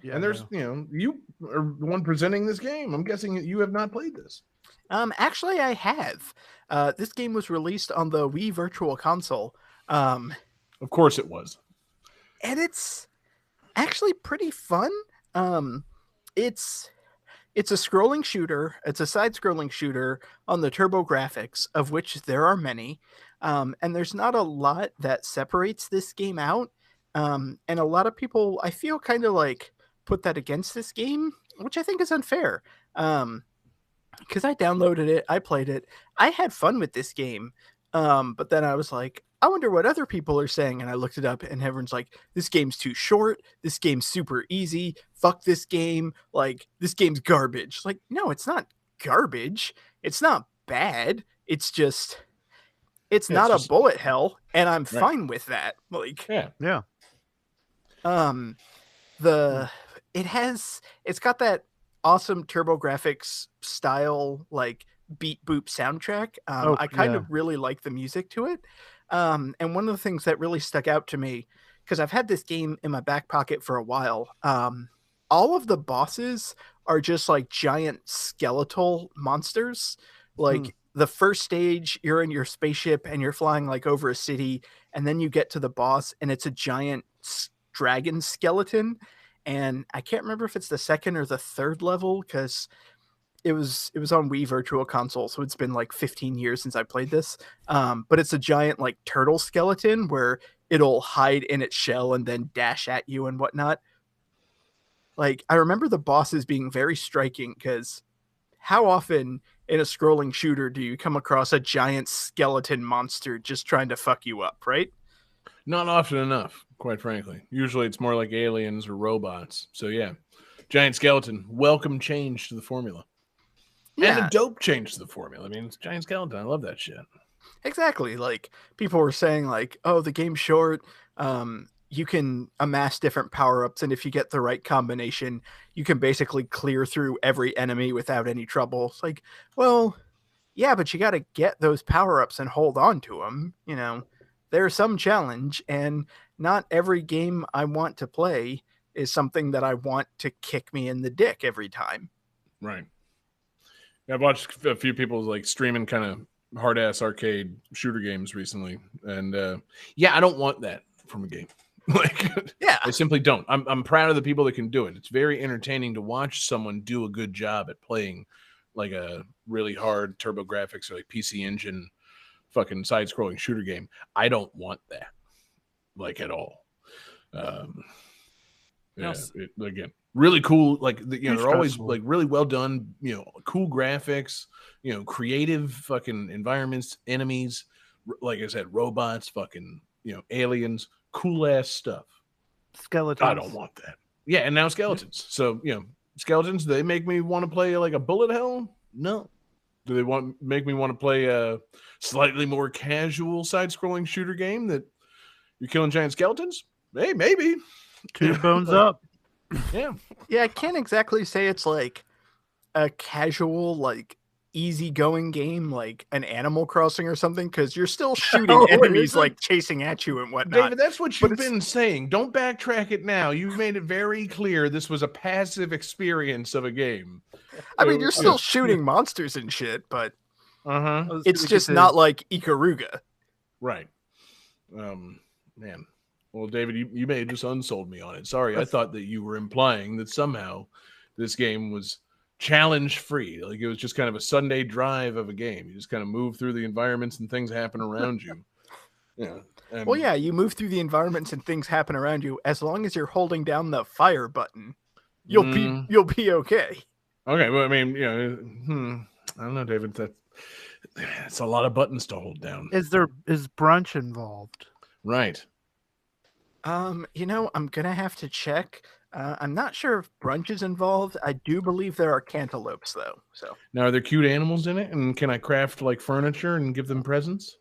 Yeah, And there's, you are the one presenting this game. I'm guessing you have not played this. Actually, I have. This game was released on the Wii Virtual Console. Of course it was. And it's actually pretty fun. It's a scrolling shooter. It's a side-scrolling shooter on the TurboGrafx, of which there are many. And there's not a lot that separates this game out. And a lot of people, I feel, kind of like put that against this game, which I think is unfair. Because I downloaded it, I played it, I had fun with this game. But then I was like, I wonder what other people are saying. And I looked it up and everyone's like, this game's too short. This game's super easy. Fuck this game. Like, this game's garbage. Like, no, it's not garbage. It's not bad. It's just, it's not a bullet hell. And I'm fine with that. Like, yeah. It's got that awesome TurboGrafx style, like beat boop soundtrack. I kind of really like the music to it. And one of the things that really stuck out to me, because I've had this game in my back pocket for a while, all of the bosses are just like giant skeletal monsters. Like the first stage, you're in your spaceship and you're flying like over a city, and then you get to the boss and it's a giant dragon skeleton. And I can't remember if it's the second or the third level, because it was on Wii Virtual Console, so it's been like 15 years since I played this. But it's a giant like turtle skeleton where it'll hide in its shell and then dash at you and whatnot. Like, I remember the bosses being very striking, because how often in a scrolling shooter do you come across a giant skeleton monster just trying to fuck you up, right? Not often enough, quite frankly. Usually it's more like aliens or robots. So yeah, Giant skeleton, welcome change to the formula. Yeah, And a dope change to the formula. I mean, it's Giant skeleton. I love that shit. exactly. Like people were saying, like, oh, the game's short. You can amass different power-ups, and if you get the right combination, you can basically clear through every enemy without any trouble. It's like, well, yeah, but you got to get those power-ups and hold on to them. You know, there's some challenge, and not every game I want to play is something that I want to kick me in the dick every time. Right. I've watched a few people like streaming kind of hard-ass arcade shooter games recently, and yeah, I don't want that from a game. Like, Yeah, I simply don't. I'm proud of the people that can do it. It's very entertaining to watch someone do a good job at playing like a really hard turbo graphics or like PC Engine fucking side-scrolling shooter game. I don't want that, like, at all. Yeah, again, really cool. Like, they're always like really well done. Cool graphics. Creative fucking environments, enemies. Like I said, robots, fucking aliens. Cool ass stuff. Skeletons. I don't want that. Yeah, and now skeletons. So skeletons. Do they make me want to play like a bullet hell? No. Do they make me want to play a slightly more casual side-scrolling shooter game that you're killing giant skeletons? Hey, maybe. Two bones up. Yeah. Yeah, I can't exactly say it's like a casual, like easygoing game like an Animal Crossing or something, because you're still shooting enemies like chasing at you and whatnot. David, that's what you've been saying. Don't backtrack it now. You've made it very clear this was a passive experience of a game. I mean, you're still shooting monsters and shit, but Uh-huh. it's just not like Ikaruga. Right. Man. Well, David, you may have just unsold me on it. Sorry, I thought that you were implying that somehow this game was challenge free. Like it was just kind of a Sunday drive of a game. You just kind of move through the environments and things happen around you. Yeah. Well, yeah, you move through the environments and things happen around you. As long as you're holding down the fire button, you'll be okay. Okay. Well, I mean, I don't know, David. That's a lot of buttons to hold down. Is brunch involved? Right. I'm gonna have to check. I'm not sure if brunch is involved. I do believe there are cantaloupes, though. So now, are there cute animals in it? And can I craft like furniture and give them presents?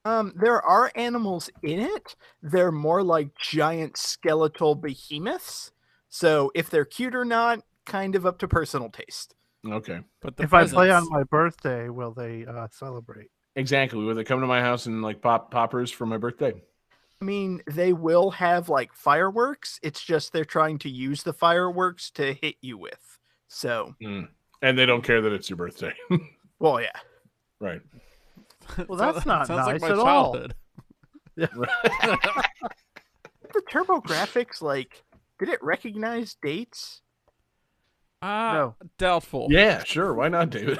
there are animals in it. They're more like giant skeletal behemoths. So if they're cute or not, kind of up to personal taste. Okay. But If I play on my birthday, will they celebrate? Exactly. Will they come to my house and like pop poppers for my birthday? I mean, they will have like fireworks. It's just they're trying to use the fireworks to hit you with. So, and they don't care that it's your birthday. well, yeah. Right. Well, that's not sounds nice like my at childhood. The Turbo Graphics, like, did it recognize dates? No. Doubtful. Yeah, sure. Why not, David?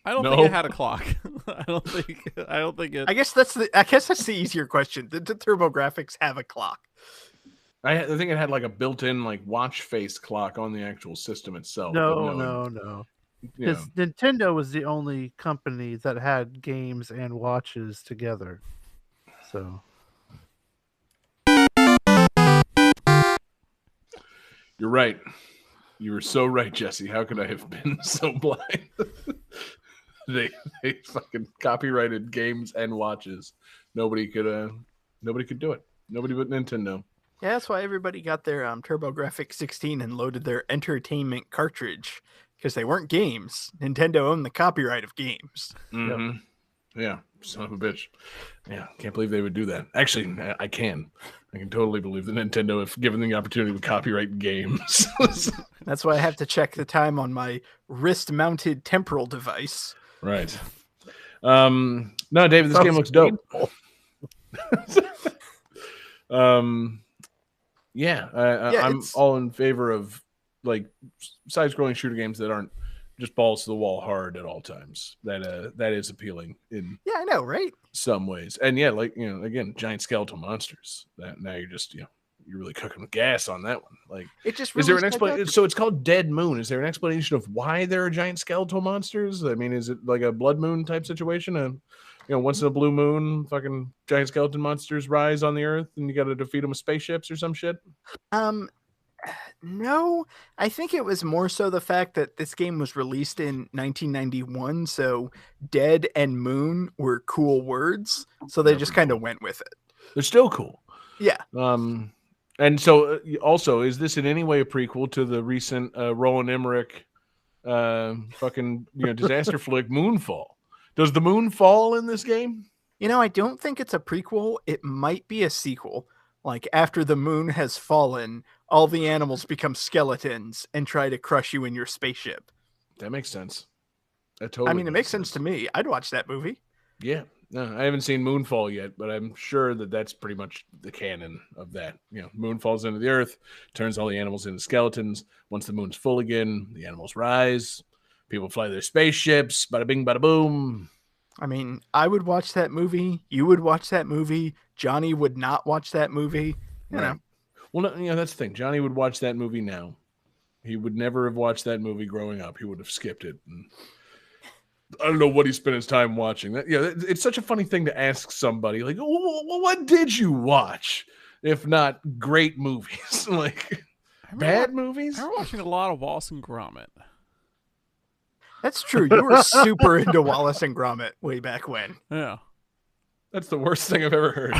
I don't think it had a clock. I don't think it. I guess that's the easier question. Did the Turbo Graphics have a clock? I think it had like a built-in like watch face clock on the actual system itself. No. Yeah. Nintendo was the only company that had games and watches together. So You're right. You were so right, Jesse. How could I have been so blind? They fucking copyrighted games and watches. Nobody could do it. Nobody but Nintendo. Yeah, that's why everybody got their TurboGrafx 16 and loaded their entertainment cartridge, because they weren't games. Nintendo owned the copyright of games. Mm-hmm. Yep. Yeah, son of a bitch. Yeah, can't believe they would do that. Actually, I can totally believe that Nintendo, if given the opportunity, would copyright games. That's why I have to check the time on my wrist-mounted temporal device. Right. No, David, this game looks dope. I'm all in favor of like side-scrolling shooter games that aren't just balls to the wall hard at all times. That is appealing in I know, right? some ways. And yeah, like again, giant skeletal monsters. That now you're just you're really cooking with gas on that one. Like, it just is there an explanation? So it's called Dead Moon. Is there an explanation of why there are giant skeletal monsters? I mean, is it like a blood moon type situation? Once in a blue moon, fucking giant skeleton monsters rise on the earth, and you got to defeat them with spaceships or some shit. No, I think it was more so the fact that this game was released in 1991, so dead and moon were cool words, so they just kind of went with it. They're still cool. Yeah. And so also, is this in any way a prequel to the recent Roland Emmerich fucking disaster flick Moonfall? Does the moon fall in this game? I don't think it's a prequel. It might be a sequel. Like, after the moon has fallen, all the animals become skeletons and try to crush you in your spaceship. That makes sense. It makes sense to me. I'd watch that movie. Yeah. No, I haven't seen Moonfall yet, but I'm sure that that's pretty much the canon of that. Moon falls into the earth, turns all the animals into skeletons. Once the moon's full again, the animals rise. People fly their spaceships. Bada bing, bada boom. I would watch that movie. You would watch that movie. Johnny would not watch that movie. You know. Well, that's the thing. Johnny would watch that movie now. He would never have watched that movie growing up. He would have skipped it. And I don't know what he spent his time watching. That, it's such a funny thing to ask somebody. Like, what did you watch? If not great movies, like bad movies. I was watching a lot of Wallace and Gromit. That's true. You were super into Wallace and Gromit way back when. Yeah. That's the worst thing I've ever heard.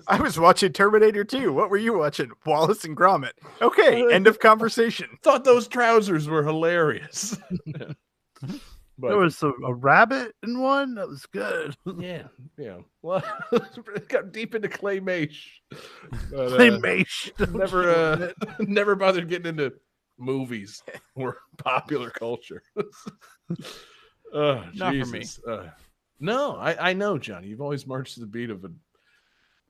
I was watching Terminator 2. What were you watching? Wallace and Gromit. Okay, end of conversation. Thought those trousers were hilarious. There was a rabbit in one that was good. Yeah. Well, got deep into claymation. Claymation. Never bothered getting into movies or popular culture. Not Jesus. for me. No, I know, Johnny. You've always marched to the beat of a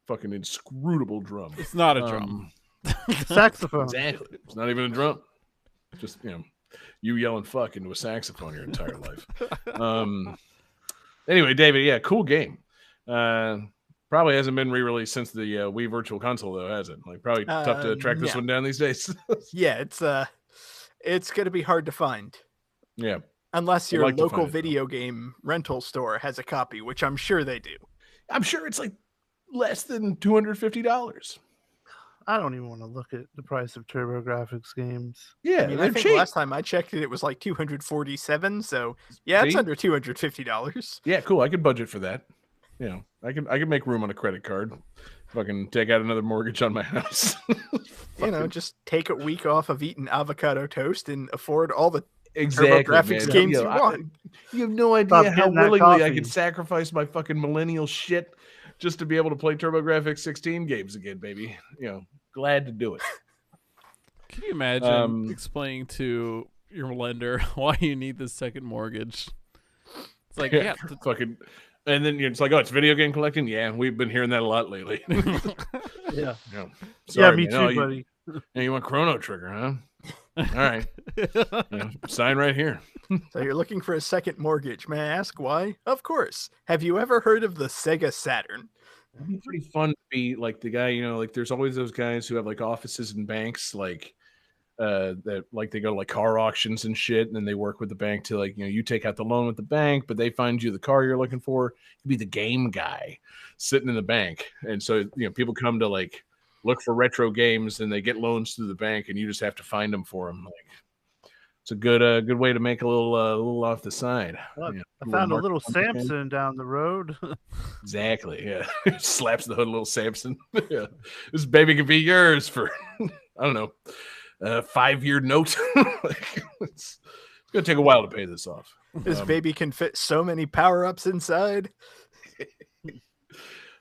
fucking inscrutable drum. It's not a drum. Saxophone. Exactly. It's not even a drum. Just you yelling "fuck" into a saxophone your entire life. Anyway, David, yeah, cool game. Probably hasn't been re-released since the Wii Virtual Console, though, has it? Like, probably tough to track this one down these days. Yeah, it's going to be hard to find. Yeah. Unless your local video game rental store has a copy, which I'm sure they do. I'm sure it's like less than $250. I don't even want to look at the price of TurboGrafx games. Yeah, I think last time I checked it was like $247. So yeah, it's under $250. Yeah, cool. I could budget for that. I can make room on a credit card. Fucking take out another mortgage on my house. Just take a week off of eating avocado toast and afford all the exactly TurboGrafx games you want. You have no idea how willingly I could sacrifice my fucking millennial shit just to be able to play TurboGrafx 16 games again, baby. Glad to do it. Can you imagine explaining to your lender why you need this second mortgage? It's like, fucking, and then it's like, oh, it's video game collecting. Yeah, we've been hearing that a lot lately. Yeah. Sorry, me too, buddy. You want Chrono Trigger, huh? All right. Sign right here. So you're looking for a second mortgage. May I ask why? Of course. Have you ever heard of the Sega Saturn? It'd be pretty fun to be like the guy, like there's always those guys who have like offices and banks, like that, like they go to like car auctions and shit, and then they work with the bank to like, you take out the loan with the bank, but they find you the car you're looking for. You'd be the game guy sitting in the bank. And so, people come to like look for retro games and they get loans through the bank and you just have to find them for them. Like, it's a good way to make a little off the side. Look, I found a little Samson down the road. Exactly. Yeah. Slaps the hood, little Samson. Yeah. This baby could be yours for, I don't know, a 5-year note. It's going to take a while to pay this off. This baby can fit so many power-ups inside.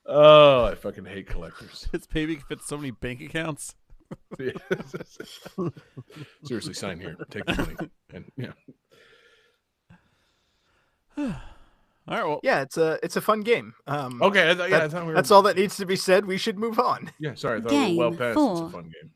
Oh, I fucking hate collectors. This baby can fit so many bank accounts. Yeah. Seriously, sign here. Take the money. And All right. Well, yeah, it's a fun game. Okay. I thought we were... That's all that needs to be said. We should move on. Yeah. Sorry. I thought we were well past. It's a fun game.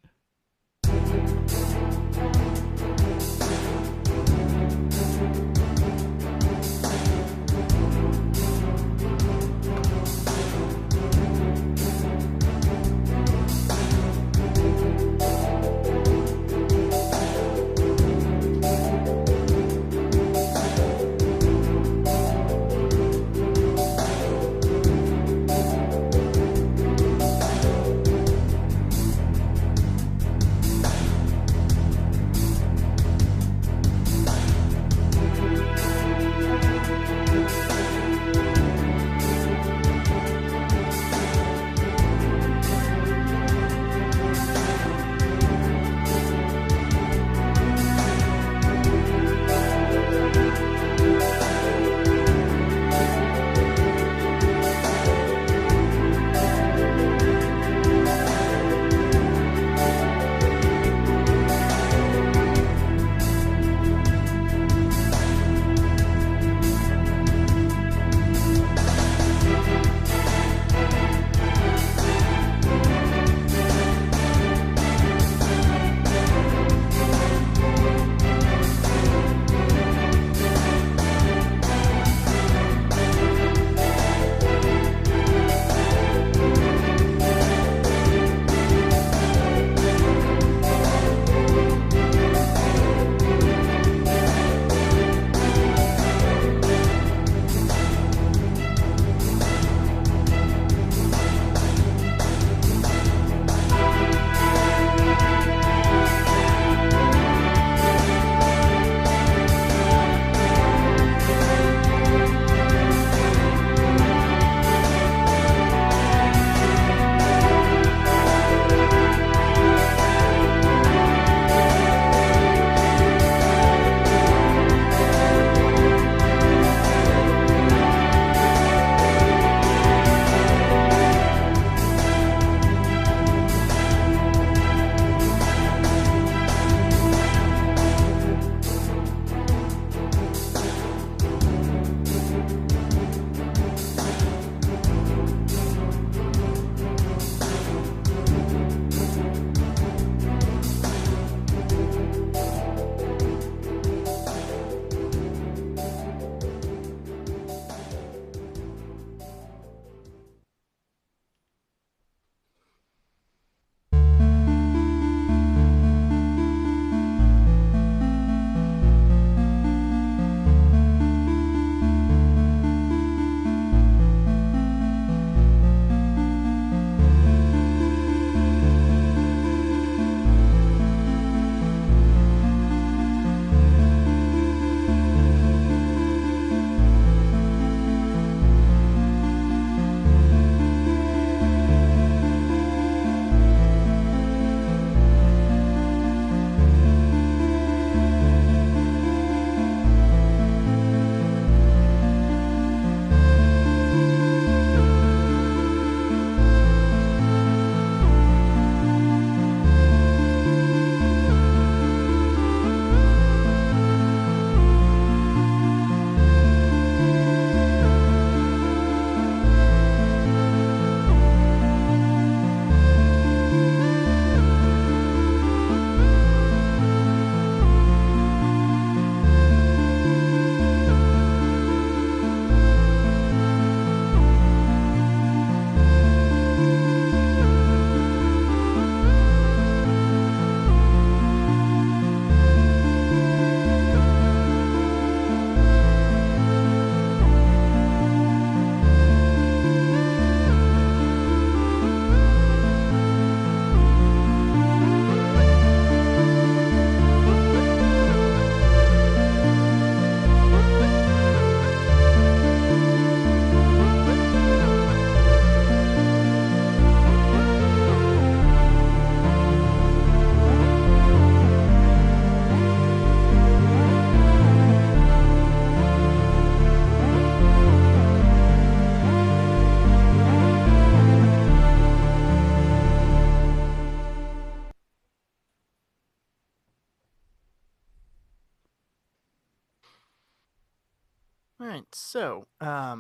So, let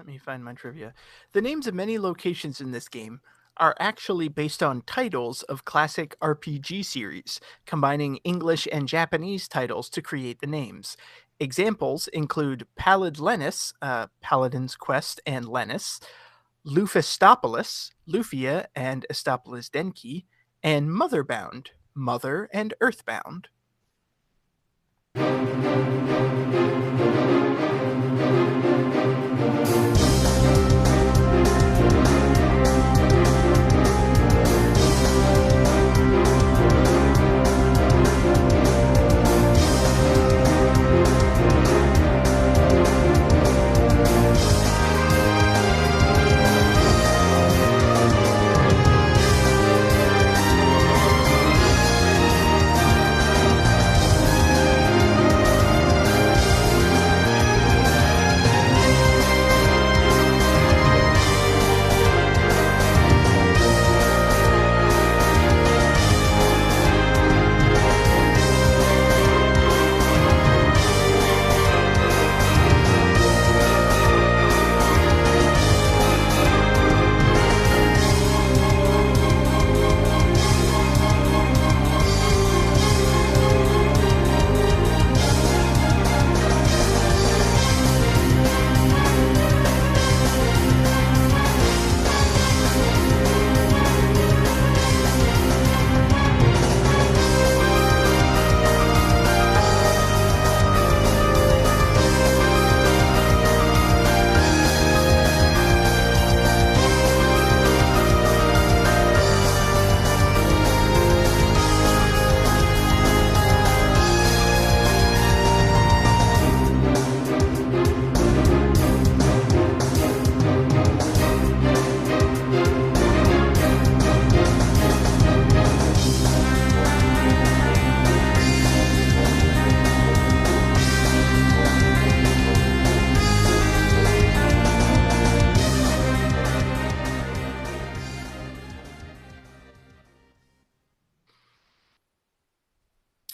me find my trivia. The names of many locations in this game are actually based on titles of classic RPG series, combining English and Japanese titles to create the names. Examples include Palad Lenis, Paladin's Quest and Lenis, Lufistopolis, Lufia and Estopolis Denki, and Motherbound, Mother and Earthbound.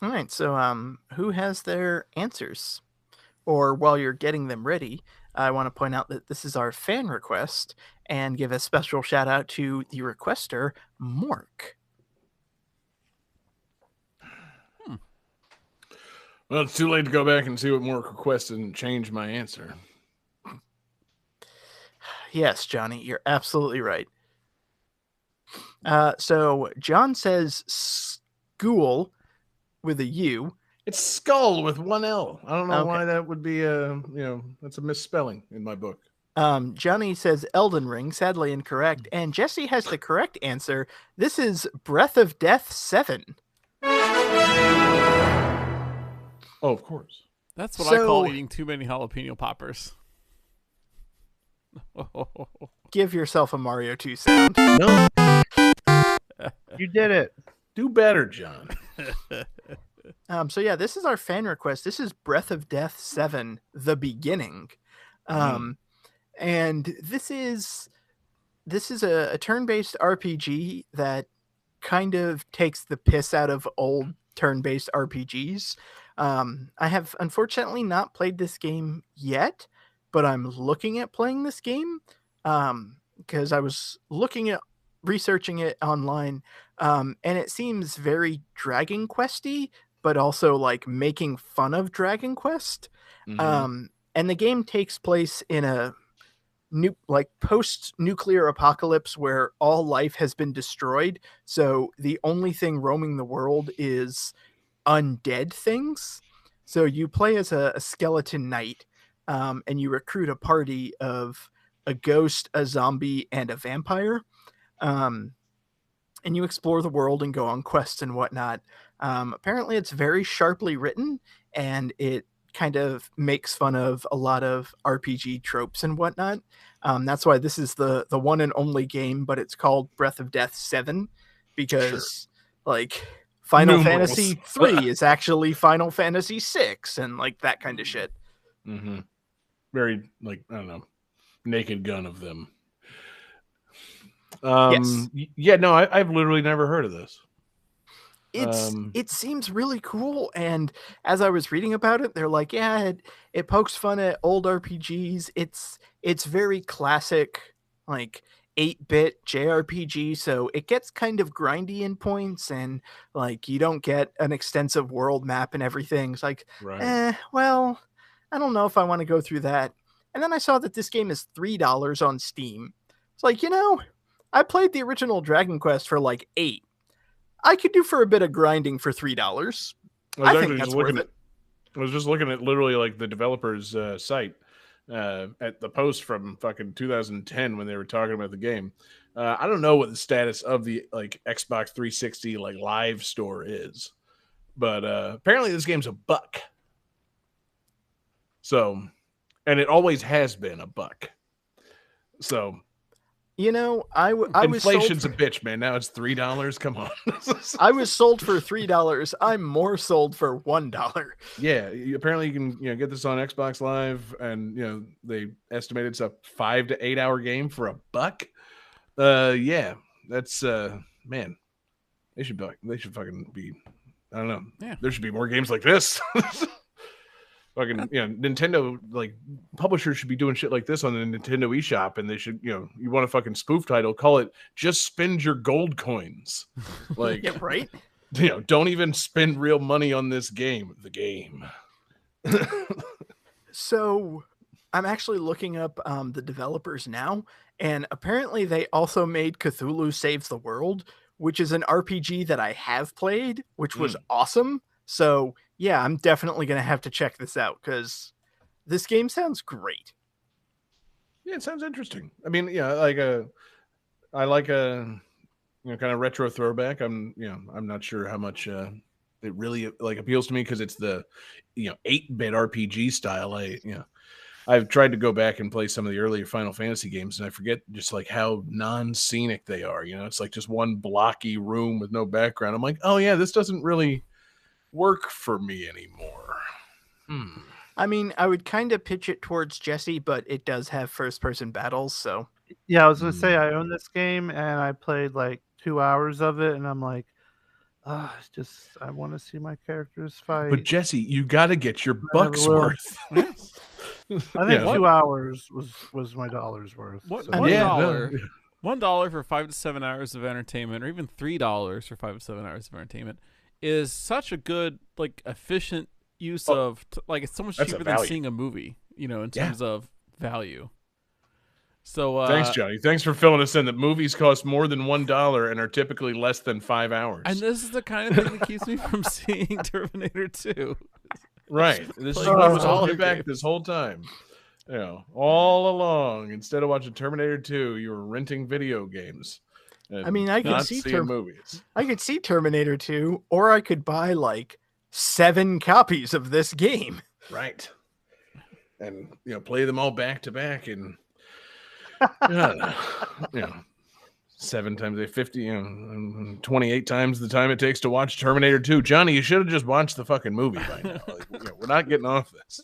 All right, so who has their answers? Or while you're getting them ready, I want to point out that this is our fan request and give a special shout out to the requester, Mork. Well, it's too late to go back and see what Mork requested and change my answer. Yes, Johnny, you're absolutely right. So John says school with a U. It's skull with one L. I don't know Okay. why that would be that's a misspelling in my book. Johnny says Elden Ring, sadly incorrect. And Jesse has the correct answer. This is Breath of Death 7. Oh, of course. That's what I call eating too many jalapeno poppers. Give yourself a Mario 2 sound. No, You did it. do better, John. So yeah, this is our fan request. This is Breath of Death 7, The Beginning. And this is a turn-based RPG that kind of takes the piss out of old turn-based RPGs. I have unfortunately not played this game yet, but I'm looking at playing this game because I was researching it online, and it seems very Dragon Questy, but also like making fun of Dragon Quest. And the game takes place in a post-nuclear apocalypse where all life has been destroyed. So the only thing roaming the world is undead things. So you play as a skeleton knight, and you recruit a party of a ghost, a zombie, and a vampire. And you explore the world and go on quests and whatnot. Apparently it's very sharply written, and it kind of makes fun of a lot of RPG tropes and whatnot. That's why this is the one and only game, but it's called Breath of Death 7 because like Final Fantasy 3 is actually Final Fantasy 6 and like that kind of shit. Very like, I don't know, Naked Gun of them. Yes. Yeah, no, I've literally never heard of this. It seems really cool, and as I was reading about it, they're like, yeah, it pokes fun at old RPGs. It's very classic, like 8-bit JRPG, so it gets kind of grindy in points, and like you don't get an extensive world map and everything. It's like, Right. well, I don't know if I want to go through that. And then I saw that this game is $3 on Steam. It's like, I played the original Dragon Quest for like 8. I could do for a bit of grinding for $3. I think that's worth it. I was just looking at literally like the developer's site at the post from fucking 2010 when they were talking about the game. I don't know what the status of the like Xbox 360 like live store is, but apparently this game's $1. So, and it always has been $1. So. I was inflation's a bitch, man. Now it's $3. Come on. I was sold for $3. I'm more sold for $1. Yeah, apparently you can get this on Xbox Live, and they estimated it's a 5 to 8 hour game for $1. Yeah, that's man. They should fucking be. I don't know. Yeah, there should be more games like this. Fucking Nintendo, like, publishers should be doing shit like this on the Nintendo eShop, and they should, you want a fucking spoof title, call it "Just Spend Your Gold Coins." Like, yeah, right? Don't even spend real money on this game. The game. So, I'm actually looking up the developers now, and apparently they also made Cthulhu Saves the World, which is an RPG that I have played, which was awesome. So, yeah, I'm definitely going to have to check this out because this game sounds great. Yeah, it sounds interesting. I mean, I like a kind of retro throwback. I'm not sure how much it really like appeals to me because it's the 8-bit RPG style. I've tried to go back and play some of the earlier Final Fantasy games, and I forget just like how non-scenic they are. It's like just one blocky room with no background. I'm like, oh yeah, this doesn't really work for me anymore. I mean, I would kind of pitch it towards Jesse, but it does have first-person battles, so. Yeah, I was gonna say I own this game and I played like 2 hours of it, and I'm like, I want to see my characters fight. But Jesse, you got to get your bucks worth. I think 2 hours was my dollar's worth. $1 for 5 to 7 hours of entertainment, or even $3 for 5 to 7 hours of entertainment, is such a good, like, efficient use of it's so much cheaper than seeing a movie, in terms of value. So thanks, Johnny. Thanks for filling us in that movies cost more than $1 and are typically less than 5 hours. And this is the kind of thing that keeps me from seeing Terminator 2. Right. This is what was holding you back this whole time. All along, instead of watching Terminator 2, you were renting video games. I mean, I could see movies. I could see Terminator 2, or I could buy like 7 copies of this game. Right. And play them all back to back, and 7 times 50, 28 times the time it takes to watch Terminator 2. Johnny, you should have just watched the fucking movie by now. We're not getting off this.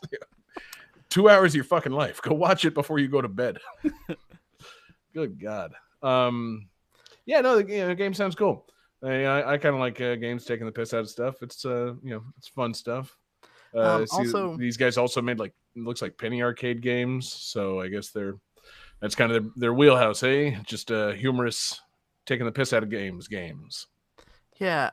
2 hours of your fucking life. Go watch it before you go to bed. Good God. Yeah, no, the game sounds cool. I kind of like games taking the piss out of stuff. It's it's fun stuff. Also, these guys also made it looks like penny arcade games, so I guess that's kind of their wheelhouse, eh? Just humorous, taking the piss out of games. Yeah,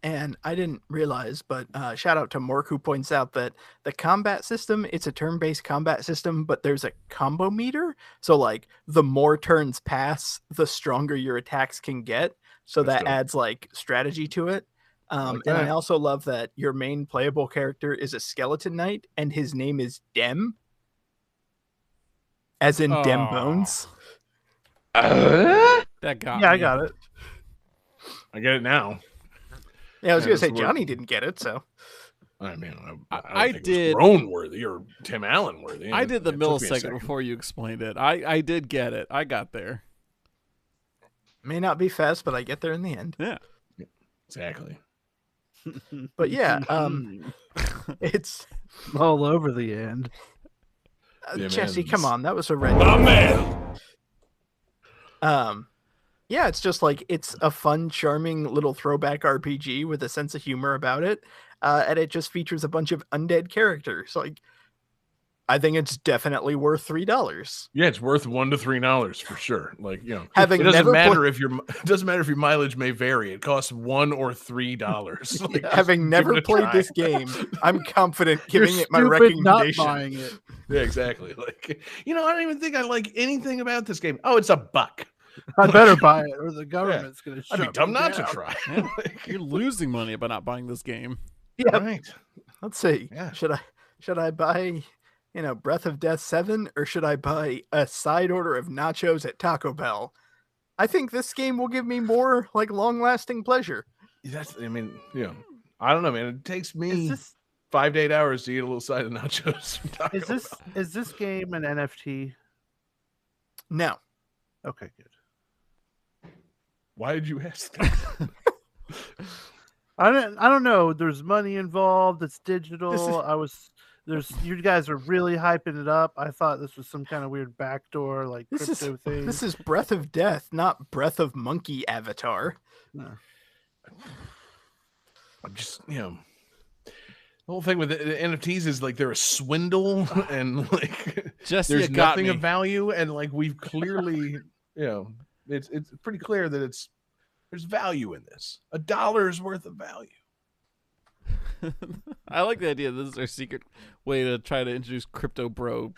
and I didn't realize, but shout out to Mork, who points out that the combat system, it's a turn-based combat system, but there's a combo meter. So like the more turns pass, the stronger your attacks can get. So that adds like strategy to it. And I also love that your main playable character is a skeleton knight, and his name is Dem, as in Dem Bones. That got me. I got it. I get it now. Yeah, I was gonna say Johnny didn't get it, so. I mean, I did. Roan worthy or Tim Allen worthy. I did the millisecond before you explained it. I did get it. I got there. May not be fast, but I get there in the end. Yeah, exactly. But yeah, it's all over the end. Jesse, come on, that was a red. Oh man. Yeah, it's just like it's a fun, charming little throwback RPG with a sense of humor about it, and it just features a bunch of undead characters. Like, I think it's definitely worth $3. Yeah, it's worth $1 to $3 for sure. Like, Having it doesn't never matter if it doesn't matter if your mileage may vary. It costs $1 or $3. Like, Having never give it a played try. this game, I'm confident You're giving it my stupid recommendation. not buying it. Yeah, exactly. Like, I don't even think I like anything about this game. Oh, it's $1. I better buy it, or the government's going to shut I'd be me dumb not down. to try. Yeah. Like, You're losing money by not buying this game. Yeah, right. let's see. Yeah. Should I buy, Breath of Death 7, or should I buy a side order of nachos at Taco Bell? I think this game will give me more like long-lasting pleasure. I don't know, man. It takes me Is this 5 to 8 hours to eat a little side of nachos from Taco Bell. is this game an NFT? No. Okay, good. Why did you ask that? I don't know. There's money involved. It's digital. You guys are really hyping it up. I thought this was some kind of weird backdoor like crypto thing. This is Breath of Death, not Breath of Monkey Avatar. No. I'm just, the whole thing with the NFTs is like they're a swindle and like Jesse, there's it got nothing me. of value, and like we've clearly, it's pretty clear that there's value in this. $1 worth of value. I like the idea. This is our secret way to try to introduce crypto bro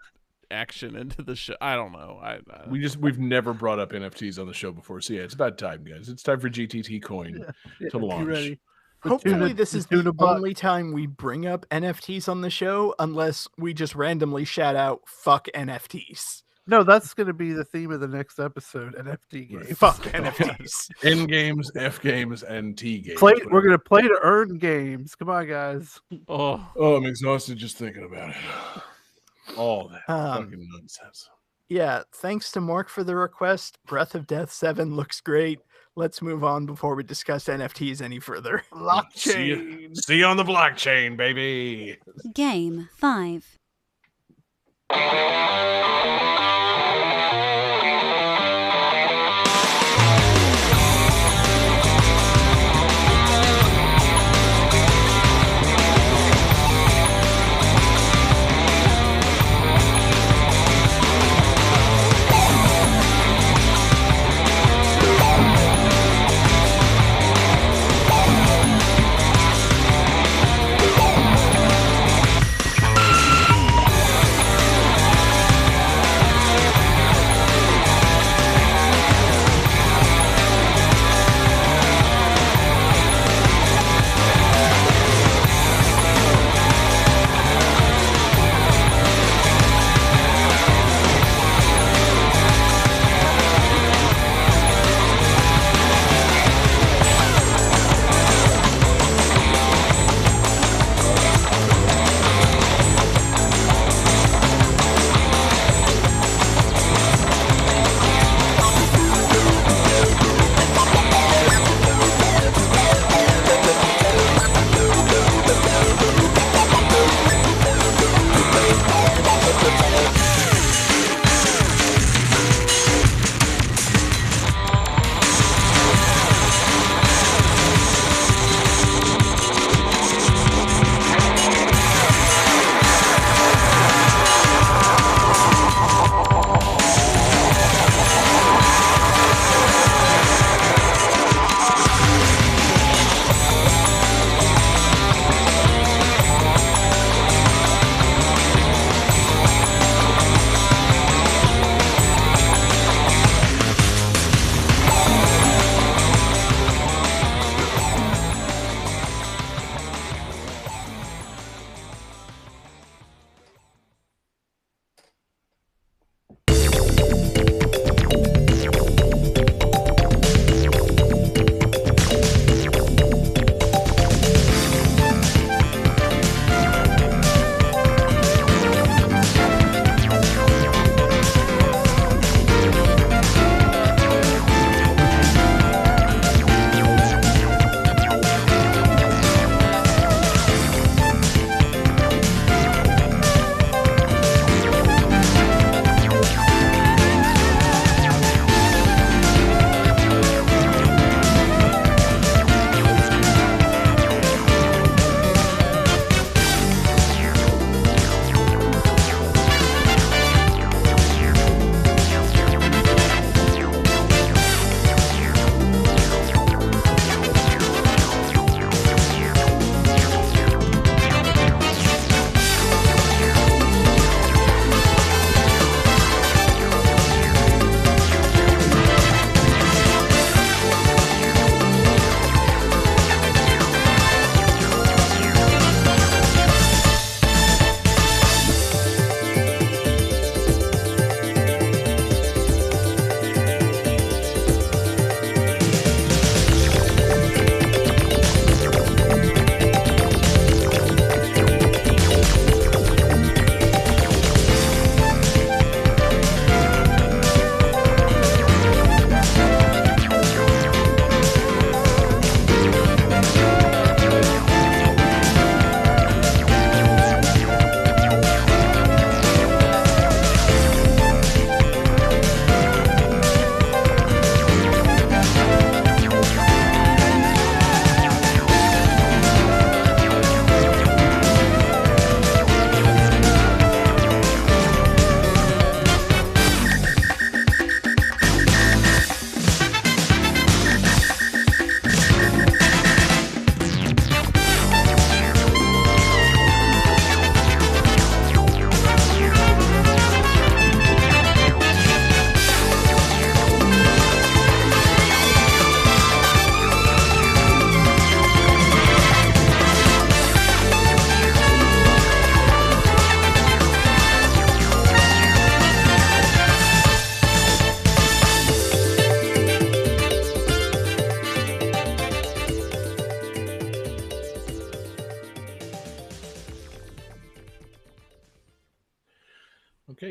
action into the show. I don't know. We've never brought up NFTs on the show before, so yeah, it's about time, guys. It's time for GTT Coin to launch. Ready. Hopefully this is the tuna butt. only time we bring up NFTs on the show, unless we just randomly shout out "fuck NFTs." No, that's going to be the theme of the next episode. NFT game. Fuck NFTs. N games, F games, and T games. We're going to play to earn games. Come on, guys. Oh, I'm exhausted just thinking about it. All that fucking nonsense. Yeah, thanks to Mark for the request. Breath of Death 7 looks great. Let's move on before we discuss NFTs any further. See you on the blockchain, baby. Game 5.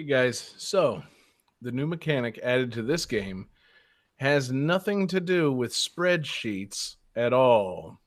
guys. So, the new mechanic added to this game has nothing to do with spreadsheets at all.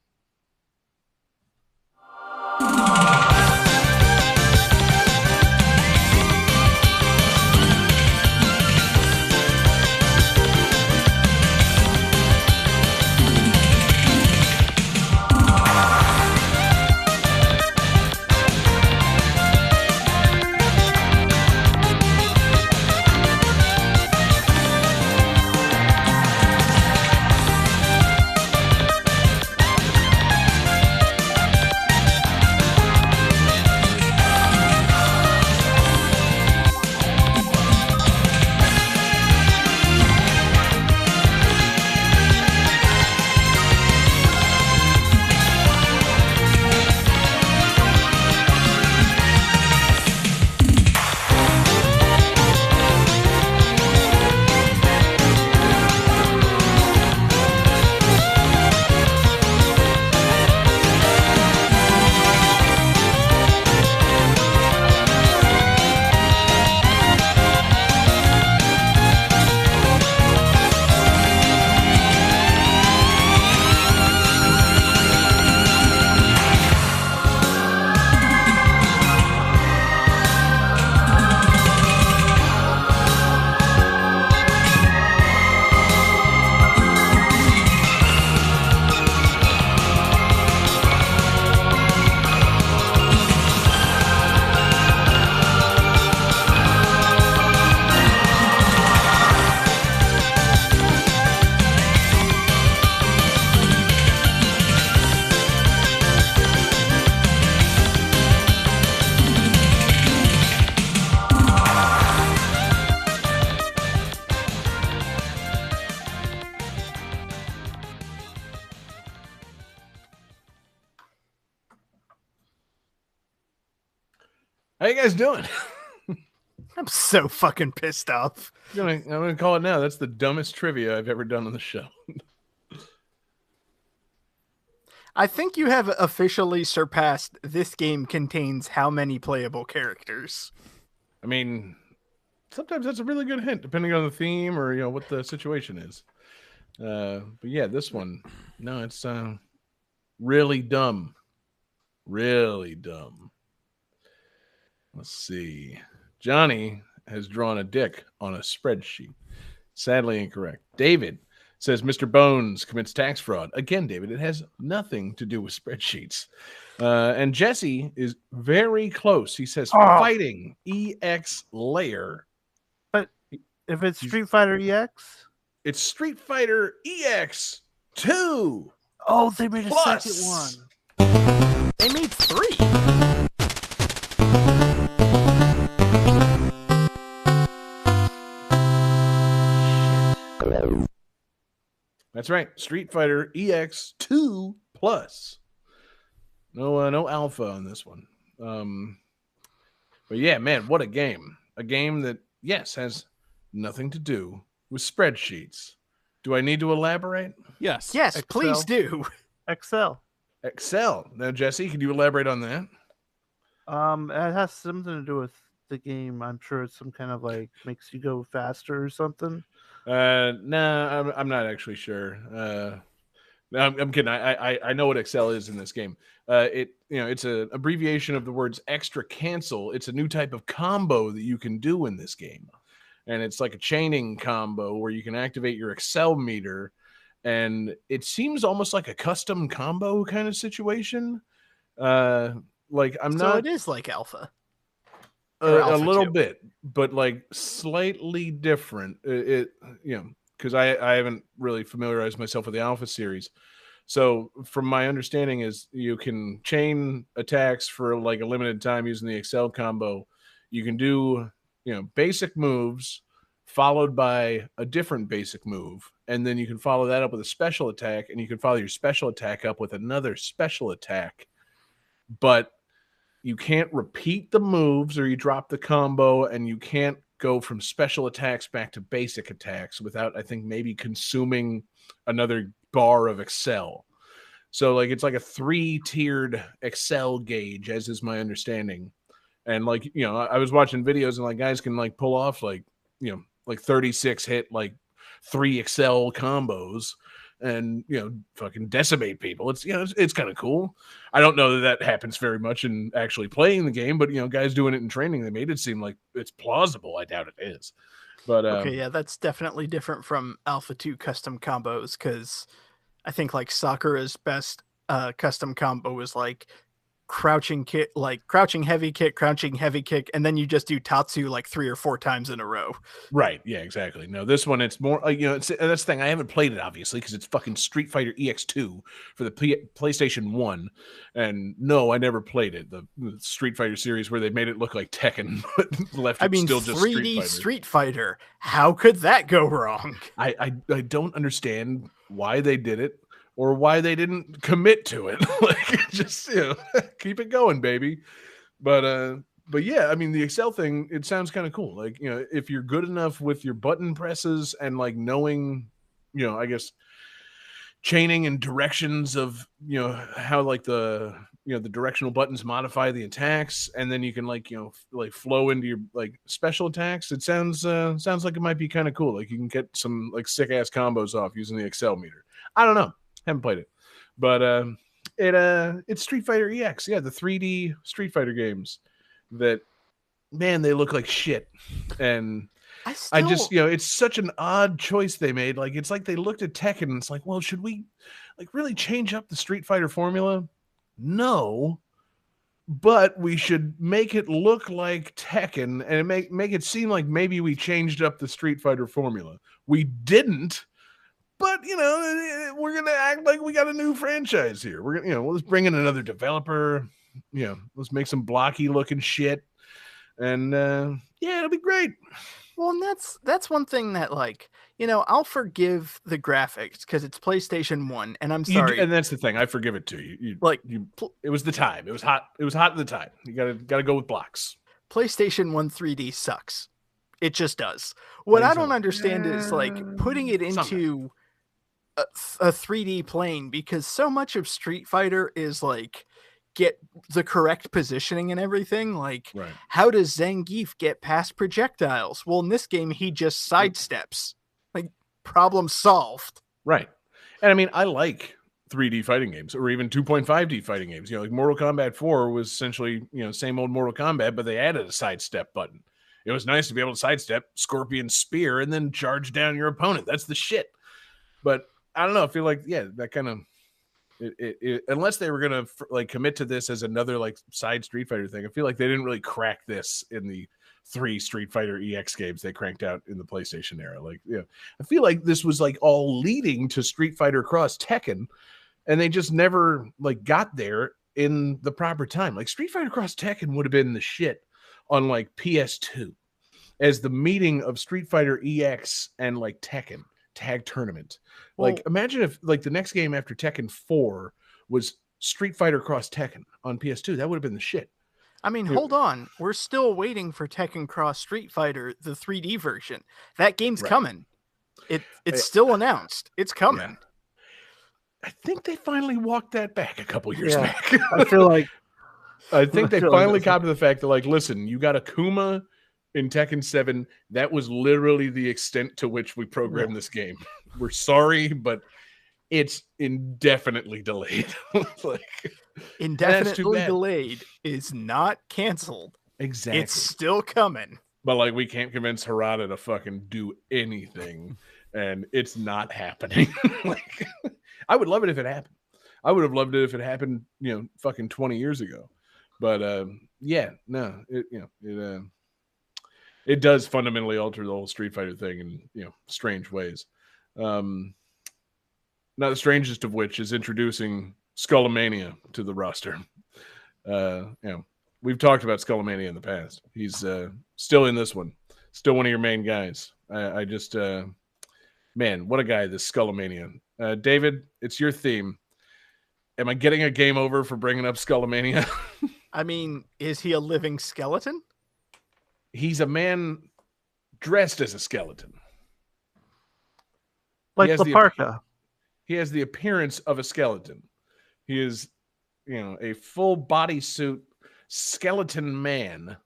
How you guys doing? I'm so fucking pissed off. I'm gonna call it now. That's the dumbest trivia I've ever done on the show. I think you have officially surpassed this game contains how many playable characters. I mean, sometimes that's a really good hint, depending on the theme or what the situation is. But yeah, this one, no, it's really dumb. Really dumb. Let's see. Johnny has drawn a dick on a spreadsheet. Sadly incorrect. David says Mr. Bones commits tax fraud. Again, David, it has nothing to do with spreadsheets. And Jesse is very close. He says fighting EX layer. But if it's Street Fighter EX? It's Street Fighter EX 2. Oh, they made a second one. They made 3. That's right. Street Fighter EX 2 Plus. No alpha on this one. But yeah, man, what a game. A game that, yes, has nothing to do with spreadsheets. Do I need to elaborate? Yes. Yes, Excel. please do. Excel. Now, Jesse, can you elaborate on that? It has something to do with the game. I'm sure it's some kind of makes you go faster or something. No, I'm not actually sure. No, I'm kidding. I know what Excel is in this game. It's an abbreviation of the words extra cancel. It's a new type of combo that you can do in this game. And it's like a chaining combo where you can activate your Excel meter. And it seems almost like a custom combo kind of situation. So it is like alpha. A little bit, but slightly different. Because I haven't really familiarized myself with the Alpha series. So from my understanding is you can chain attacks for a limited time using the Excel combo. You can do, basic moves followed by a different basic move. And then you can follow that up with a special attack, and you can follow your special attack up with another special attack. But you can't repeat the moves, or you drop the combo, and you can't go from special attacks back to basic attacks without, I think, maybe consuming another bar of Excel. So it's like a 3-tiered Excel gauge, as is my understanding. And like, you know, I was watching videos and like guys can like pull off like, you know, like 36 hit, like 3 Excel combos and, you know, fucking decimate people. It's, you know, it's kind of cool. I don't know that happens very much in actually playing the game, but, you know, guys doing it in training, they made it seem like it's plausible. I doubt it is. But okay, yeah, that's definitely different from Alpha 2 custom combos, because I think like Sakura's best custom combo is like crouching kick, like crouching heavy kick, and then you just do Tatsu like 3 or 4 times in a row. Right. Yeah, exactly. No, this one, it's more, you know, that's the thing. I haven't played it, obviously, because it's fucking Street Fighter EX2 for the PlayStation 1. And no, I never played it. The Street Fighter series where they made it look like Tekken, but left it still just 3D Street Fighter. How could that go wrong? I don't understand why they did it or why they didn't commit to it. Like, just, you know, keep it going, baby. But yeah, I mean, the Excel thing, it sounds kind of cool. Like, you know, if you're good enough with your button presses and like knowing, you know, I guess chaining and directions of, you know, how like the, you know, the directional buttons modify the attacks, and then you can like, you know, like flow into your like special attacks. It sounds like it might be kind of cool. Like you can get some like sick ass combos off using the Excel meter. I don't know. Haven't played it, but it's Street Fighter EX. Yeah, the 3D Street Fighter games that, man, they look like shit. And I just, you know, it's such an odd choice they made. Like, it's like they looked at Tekken and it's like, well, should we like really change up the Street Fighter formula? No, but we should make it look like Tekken and make it seem like maybe we changed up the Street Fighter formula. We didn't. But, you know, we're going to act like we got a new franchise here. We're going to, you know, let's bring in another developer. You know, let's make some blocky looking shit. And yeah, it'll be great. Well, and that's one thing that, like, you know, I'll forgive the graphics because it's PlayStation 1, and I'm sorry. And that's the thing. I forgive it to you. It was the time. It was hot. It was hot at the time. You gotta go with blocks. PlayStation 1 3D sucks. It just does. What I don't understand is like putting it into a 3D plane, because so much of Street Fighter is like get the correct positioning and everything. Like, right. How does Zangief get past projectiles? Well, in this game, he just sidesteps. Like, problem solved. Right. And I mean, I like 3D fighting games, or even 2.5D fighting games. You know, like Mortal Kombat 4 was essentially, you know, same old Mortal Kombat, but they added a sidestep button. It was nice to be able to sidestep, Scorpion Spear, and then charge down your opponent. That's the shit. But I don't know. I feel like, yeah, that kind of, unless they were going to like commit to this as another like side Street Fighter thing, I feel like they didn't really crack this in the 3 Street Fighter EX games they cranked out in the PlayStation era. Like, yeah, I feel like this was like all leading to Street Fighter Cross Tekken, and they just never like got there in the proper time. Like Street Fighter Cross Tekken would have been the shit on like PS2 as the meeting of Street Fighter EX and like Tekken tag tournament. Like, well, imagine if like the next game after Tekken 4 was Street Fighter Cross Tekken on PS2. That would have been the shit. I mean, hold on. We're still waiting for Tekken Cross Street Fighter, the 3D version. That game's coming. It's still announced. It's coming. Yeah. I think they finally walked that back a couple years back. I feel like I think they finally copped to the fact that, like, listen, you got Akuma in Tekken 7. That was literally the extent to which we programmed this game. We're sorry, but it's indefinitely delayed. Like, indefinitely delayed is not canceled. Exactly. It's still coming. But like, we can't convince Harada to fucking do anything, and it's not happening. Like, I would love it if it happened. I would have loved it if it happened, you know, fucking 20 years ago. But yeah, no, it does fundamentally alter the whole Street Fighter thing in, you know, strange ways. Not the strangest of which is introducing Skullomania to the roster. You know, we've talked about Skullomania in the past. He's still in this one, still one of your main guys. I just, man, what a guy, this Skullomania. David, it's your theme. Am I getting a game over for bringing up Skullomania? I mean, is he a living skeleton? He's a man dressed as a skeleton. Like Laparka. He has the appearance of a skeleton. He is, you know, a full bodysuit skeleton man.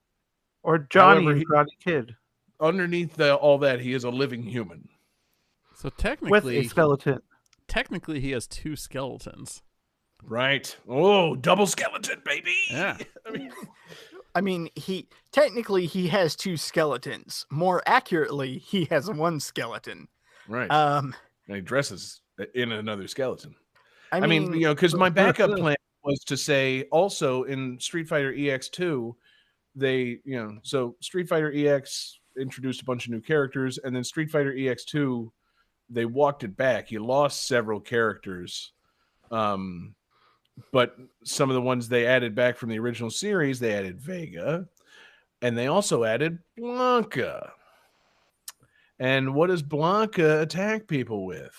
Or Johnny However, in Karate Kid. Underneath all that, he is a living human. So With technically, a skeleton. technically he has 2 skeletons. Right. Oh, double skeleton, baby. Yeah. I mean, he has 2 skeletons. More accurately, he has 1 skeleton. Right. Um, And he dresses in another skeleton. I I mean, mean, because my backup plan was to say also in Street Fighter EX2, so Street Fighter EX introduced a bunch of new characters, and then Street Fighter EX2, they walked it back. You lost several characters. But some of the ones they added back from the original series, they added Vega, and they also added Blanca. And what does Blanca attack people with?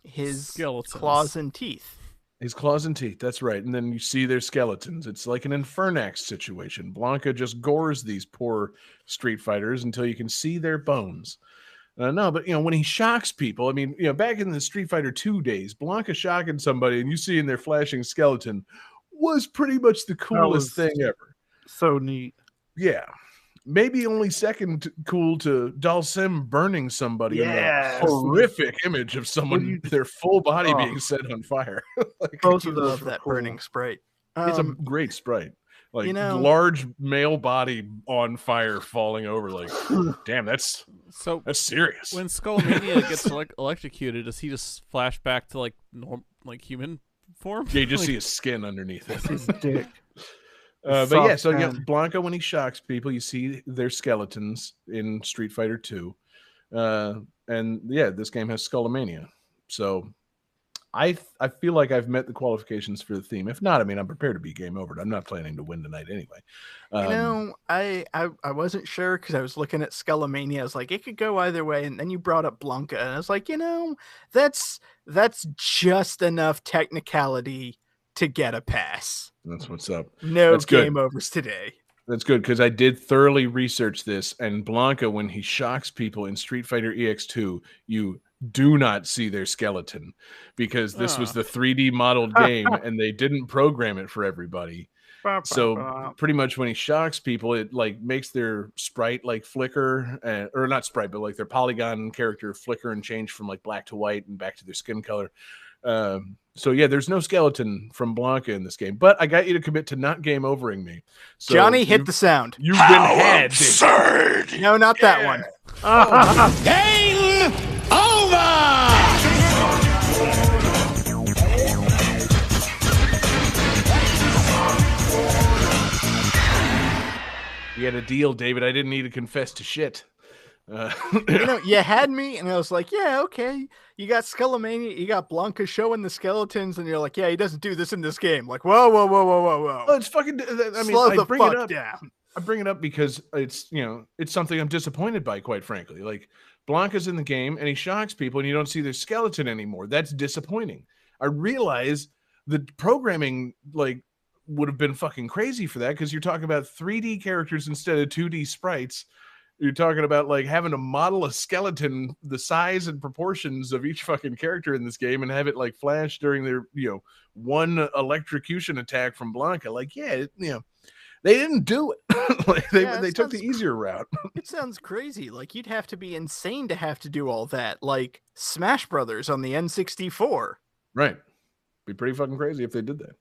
his Skeletons. claws and teeth. His claws and teeth, that's right. And then you see their skeletons. It's like an Infernax situation. Blanca just gores these poor Street Fighters until you can see their bones. No, but when he shocks people, I mean, back in the Street Fighter 2 days, Blanca shocking somebody and you see in their flashing skeleton was pretty much the coolest thing ever. So neat. Yeah. Maybe only second cool to Dalsim burning somebody in that horrific image of someone, their full body being set on fire. Like, Both of those Love that burning sprite. it's a great sprite. Like, you know- large male body on fire falling over. Like, damn, that's serious. When Skullmania gets electrocuted, does he just flash back to like human form? Yeah, you just see his skin underneath it. His dick. But yeah, so Soft Blanca, when he shocks people, you see their skeletons in Street Fighter 2. And yeah, this game has Skullomania. So I feel like I've met the qualifications for the theme. If not, I mean, I'm prepared to be game over. I'm not planning to win tonight anyway. I wasn't sure because I was looking at Skullomania. I was like, it could go either way. And then you brought up Blanca, and I was like, that's just enough technicality to get a pass. That's what's up. No That's good. game overs today. That's good because I did thoroughly research this. And Blanca, when he shocks people in Street Fighter EX2, you do not see their skeleton because this was the 3D modeled game and they didn't program it for everybody. So pretty much when he shocks people, it like makes their sprite like flicker, or not sprite, but like their polygon character flicker and change from like black to white and back to their skin color. So yeah, there's no skeleton from Blanca in this game, but I got you to commit to not game overing me. So Johnny, hit the sound. You've been had. Absurd. No, not that one. Game over! We had a deal, David. I didn't need to confess to shit. You had me, and I was like, yeah, okay. You got Skullomania, you got Blanca showing the skeletons, and you're like, yeah, he doesn't do this in this game. Like, whoa. Well, it's fucking. I mean, Slow I the bring fuck it up. down. I bring it up because it's it's something I'm disappointed by, quite frankly. Like, Blanca's in the game and he shocks people, and you don't see their skeleton anymore. That's disappointing. I realize the programming would have been fucking crazy for that because you're talking about 3D characters instead of 2D sprites. You're talking about like having to model a skeleton the size and proportions of each fucking character in this game and have it like flash during their one electrocution attack from Blanca. Like, yeah, they didn't do it. They took the easier route. It sounds crazy. Like, you'd have to be insane to have to do all that. Like Smash Brothers on the N64. Right. Be pretty fucking crazy if they did that.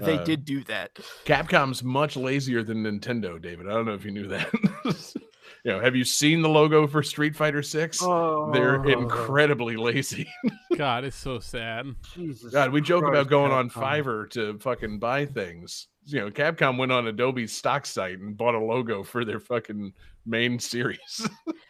They did do that. Capcom's much lazier than Nintendo, David. I don't know if you knew that. Have you seen the logo for Street Fighter 6? They're incredibly lazy. God, it's so sad. Jesus God, we joke Christ, about going on Capcom. Fiverr to fucking buy things. Capcom went on Adobe's stock site and bought a logo for their fucking main series.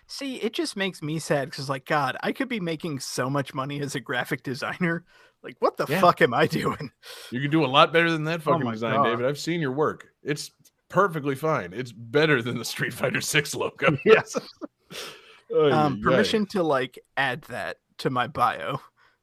See, it just makes me sad because, like, God, I could be making so much money as a graphic designer. Like, what the fuck am I doing? You can do a lot better than that fucking my design, God. David. I've seen your work. It's perfectly fine. It's better than the Street Fighter 6 logo. Yes. Permission to like add that to my bio.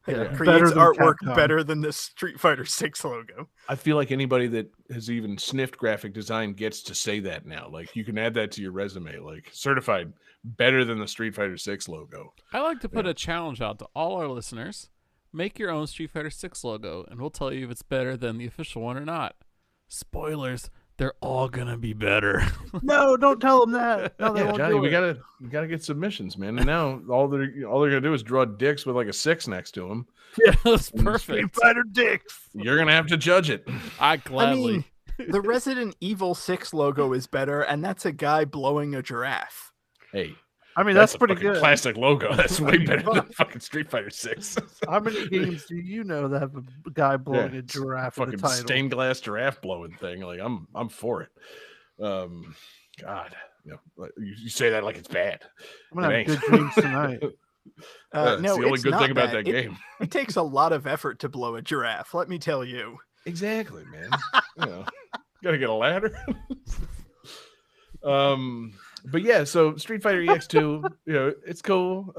Yeah. Creates Better than artwork Capcom. better than the Street Fighter 6 logo. I feel like anybody that has even sniffed graphic design gets to say that now. Like, you can add that to your resume, like certified better than the Street Fighter 6 logo. I like to put a challenge out to all our listeners. Make your own Street Fighter 6 logo, and we'll tell you if it's better than the official one or not. Spoilers. They're all gonna be better. No, don't tell them that. No, they Yeah, won't Johnny, do we it. gotta get submissions, man. And now all they're gonna do is draw dicks with like a 6 next to them. Yeah, that's And perfect. Fighter dicks. You're gonna have to judge it. I gladly. The Resident Evil 6 logo is better, and that's a guy blowing a giraffe. Hey, I mean, that's a pretty fucking good. classic logo. That's way better than fucking Street Fighter 6. How many games do you know that have a guy blowing a giraffe in the Fucking title? stained glass giraffe blowing thing. Like I'm for it. God, you say that like it's bad. I'm gonna It have ain't. good dreams tonight. It's No, the only it's good not thing about bad. that game. It takes a lot of effort to blow a giraffe, let me tell you. Exactly, man. Gotta get a ladder. But yeah, so Street Fighter EX2, it's cool.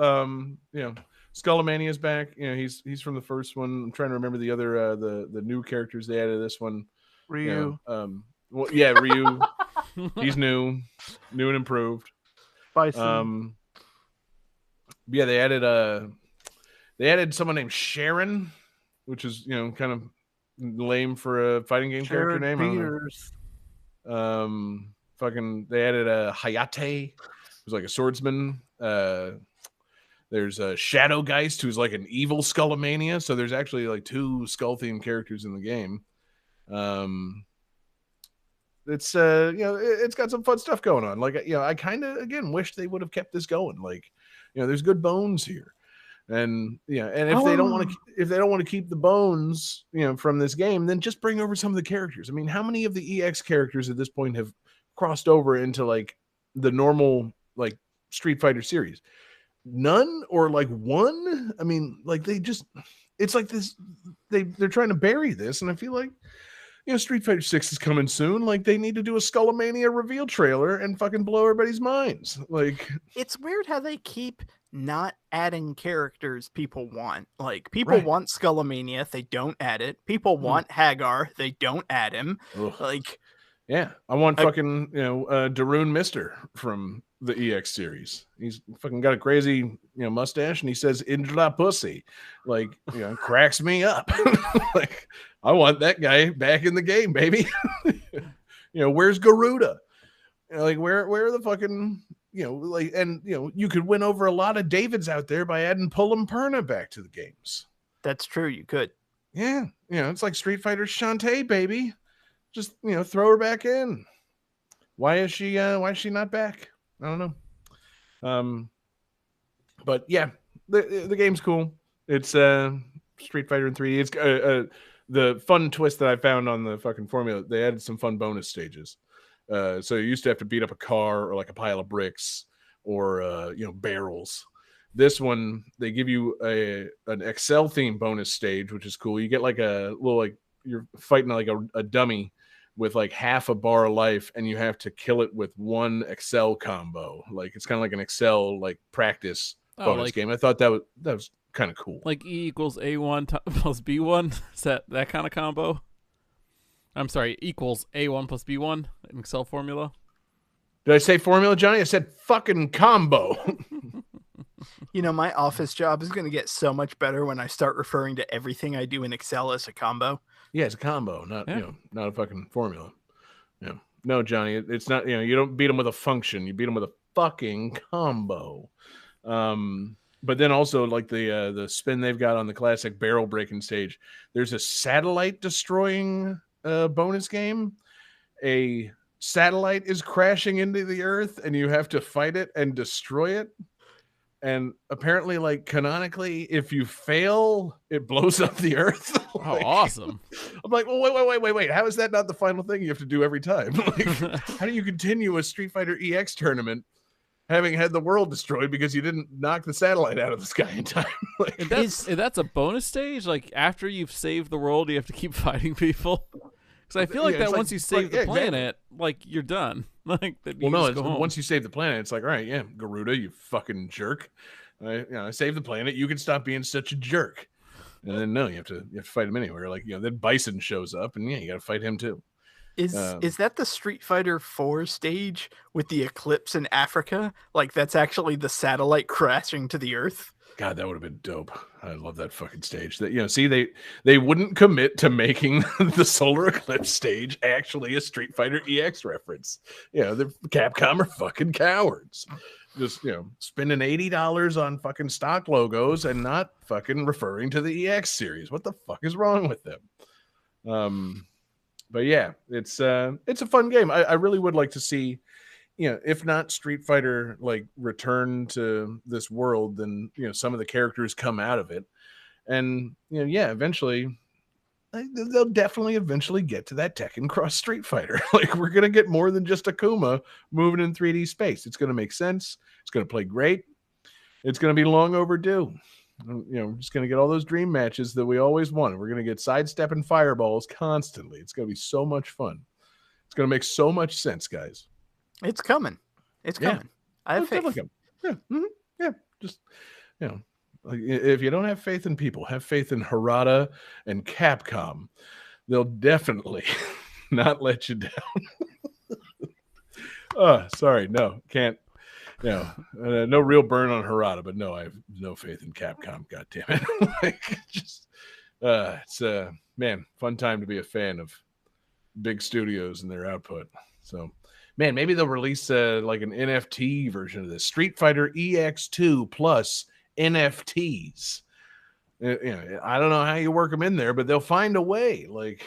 Skullomania's back. He's from the first one. I'm trying to remember the other the new characters they added this one. Ryu, Ryu. He's new and improved. Bison. Yeah, they added someone named Sharon, which is kind of lame for a fighting game character name. Peters. They added a Hayate, who's like a swordsman. There's a Shadowgeist, who's like an evil Skullomania. So there's actually like 2 skull themed characters in the game. It's it's got some fun stuff going on. Like I kind of again wish they would have kept this going. Like there's good bones here. And and if they don't want to keep the bones from this game, then just bring over some of the characters. I mean, how many of the EX characters at this point have crossed over into like the normal like Street Fighter series? None, or like one? I mean, like it's like this. They're trying to bury this, and I feel like Street Fighter 6 is coming soon. Like they need to do a Skullomania reveal trailer and fucking blow everybody's minds. Like it's weird how they keep not adding characters people want. Like people want Skullomania, they don't add it. People want Hagar, they don't add him. Ugh. Like yeah, I want fucking Darun Mister from the EX series. He's fucking got a crazy mustache, and he says "Indra pussy," like cracks me up. Like I want that guy back in the game, baby. Where's Garuda? Like where are the fucking you could win over a lot of Davids out there by adding Pullum Perna back to the games. that's true, you could. Yeah, it's like Street Fighter Shantae, baby. Just throw her back in. Why is she not back? I don't know. But yeah, the game's cool. It's Street Fighter in 3D. It's the fun twist that I found on the fucking formula. They added some fun bonus stages. So you used to have to beat up a car or like a pile of bricks or barrels. This one, they give you an Excel theme bonus stage, which is cool. You get like a little you're fighting like a dummy with like half a bar of life, and you have to kill it with one Excel combo. Like it's kind of like an Excel like practice bonus game. I thought that was kind of cool. Like E equals A1 plus B1. Is that kind of combo? I'm sorry, equals A1 plus B1 in Excel formula. Did I say formula, Johnny? I said fucking combo. My office job is going to get so much better when I start referring to everything I do in Excel as a combo. Yeah, it's a combo, not not a fucking formula. No, Johnny, it's not. You don't beat them with a function. You beat them with a fucking combo. But then also like the spin they've got on the classic barrel breaking stage. There's a satellite destroying bonus game. A satellite is crashing into the Earth, and you have to fight it and destroy it. And apparently, like canonically, if you fail, it blows up the Earth. Oh, awesome! I'm like, well, wait. How is that not the final thing you have to do every time? Like, how do you continue a Street Fighter EX tournament having had the world destroyed because you didn't knock the satellite out of the sky in time? Like, if that's a bonus stage. Like after you've saved the world, you have to keep fighting people. Because I feel like that once you save the planet, like you're done. Like that. Once you save the planet, it's like, all right, yeah, Garuda, you fucking jerk. I saved the planet. You can stop being such a jerk. And then no, you have to fight him anywhere. Like then Bison shows up, and you got to fight him too. Is that the Street Fighter 4 stage with the eclipse in Africa? Like that's actually the satellite crashing to the Earth? God, that would have been dope. I love that fucking stage. That see they wouldn't commit to making the Solar Eclipse stage actually a Street Fighter EX reference. The Capcom are fucking cowards. Just spending $80 on fucking stock logos and not fucking referring to the EX series. What the fuck is wrong with them? But yeah, it's a fun game. I really would like to see. If not Street Fighter like return to this world, then some of the characters come out of it, and eventually they'll definitely eventually get to that Tekken Cross Street Fighter. Like we're gonna get more than just Akuma moving in 3D space. It's gonna make sense. It's gonna play great. It's gonna be long overdue. We're just gonna get all those dream matches that we always wanted. We're gonna get sidestepping fireballs constantly. It's gonna be so much fun. It's gonna make so much sense, guys. It's coming. It's coming. I have faith. Yeah. Mm-hmm. Yeah. Just, like if you don't have faith in people, have faith in Harada and Capcom. They'll definitely not let you down. Sorry. No, can't. No real burn on Harada, but no, I have no faith in Capcom. God damn it. It's man, fun time to be a fan of big studios and their output. So, man, maybe they'll release like an NFT version of this Street Fighter EX2 plus NFTs. I don't know how you work them in there, but they'll find a way. Like,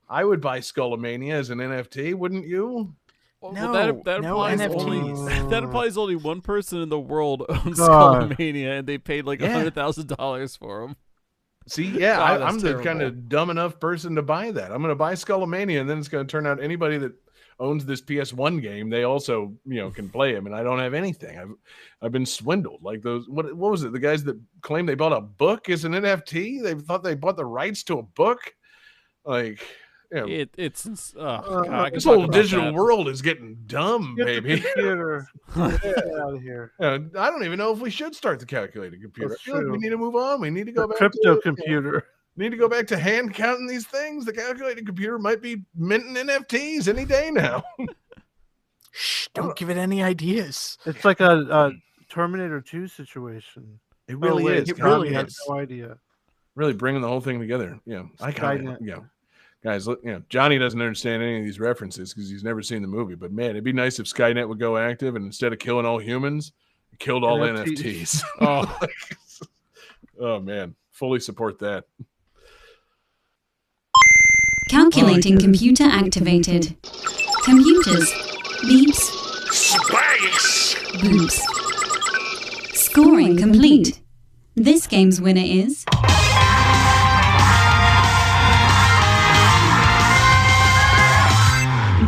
I would buy Skullomania as an NFT, wouldn't you? Well, that applies NFTs. That applies only one person in the world owns Skullomania, and they paid like $100,000 for them. See, yeah, I'm the kind of dumb enough person to buy that. I'm going to buy Skullomania, and then it's going to turn out anybody that owns this PS1 game, they also can play him, and I don't have anything. I've been swindled. Like those what was it? The guys that claimed they bought a book as an NFT. They thought they bought the rights to a book. Like it's God, this whole digital world is getting dumb, baby. Computer. Get out of here. I don't even know if we should start the calculating computer. I feel like we need to move on. We need to go back crypto computer. Need to go back to hand counting these things. The calculating computer might be minting NFTs any day now. Shh! Don't give it any ideas. It's like a Terminator 2 situation. It really is. It really is. I have no idea. Really bringing the whole thing together. Guys, look, Johnny doesn't understand any of these references because he's never seen the movie. But man, it'd be nice if Skynet would go active and instead of killing all humans, it killed all NFTs. Oh man, fully support that. Calculating computer activated. Computers. Beeps. Space. Boops. Scoring complete. This game's winner is...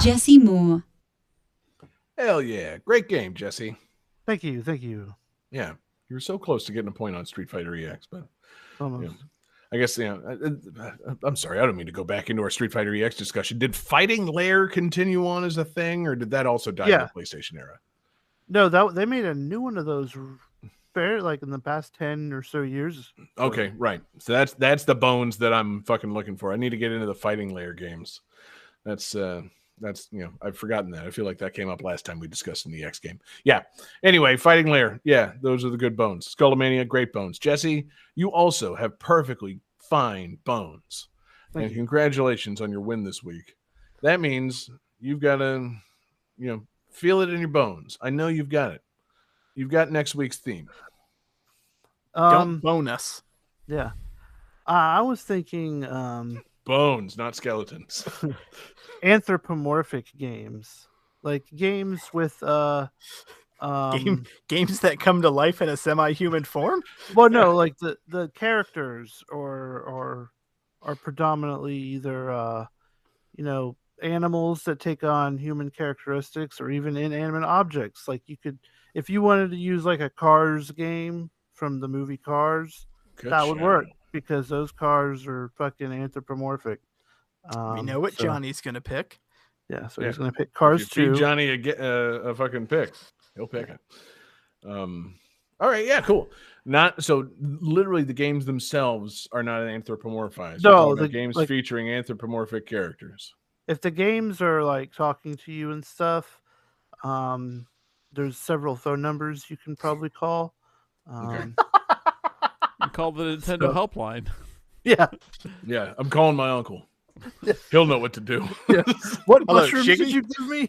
Jesse Moore. Hell yeah. Great game, Jesse. Thank you. Yeah. You were so close to getting a point on Street Fighter EX, but almost. I guess I'm sorry, I don't mean to go back into our Street Fighter EX discussion. Did Fighting Lair continue on as a thing, or did that also die in the PlayStation era? No, they made a new one of those like in the past 10 or so years. Okay, right. So that's the bones that I'm fucking looking for. I need to get into the Fighting Lair games. That's I've forgotten that. I feel like that came up last time we discussed in the X game. Yeah. Anyway, Fighting Lair. Yeah, those are the good bones. Skullomania, great bones. Jesse, you also have perfectly fine bones. Thank you. Congratulations on your win this week. That means you've got to, feel it in your bones. I know you've got it. You've got next week's theme. Don't bone us. Yeah. I was thinking bones, not skeletons. Anthropomorphic games, like games with games that come to life in a semi-human form. Well, no, like the characters are predominantly either animals that take on human characteristics, or even inanimate objects. Like you could, if you wanted to use like a Cars game from the movie Cars, that would work because those cars are fucking anthropomorphic. We know what Johnny's gonna pick. Yeah, so he's gonna pick Cars 2. Feed Johnny a fucking pick. He'll pick it. All right, yeah, cool. Not so literally the games themselves are not anthropomorphized. No, the games featuring anthropomorphic characters. If the games are like talking to you and stuff, there's several phone numbers you can probably call. Okay. Call the Nintendo helpline. Yeah. Yeah, I'm calling my uncle. He'll know what to do. What Hello, mushrooms did Shiggy? you give me?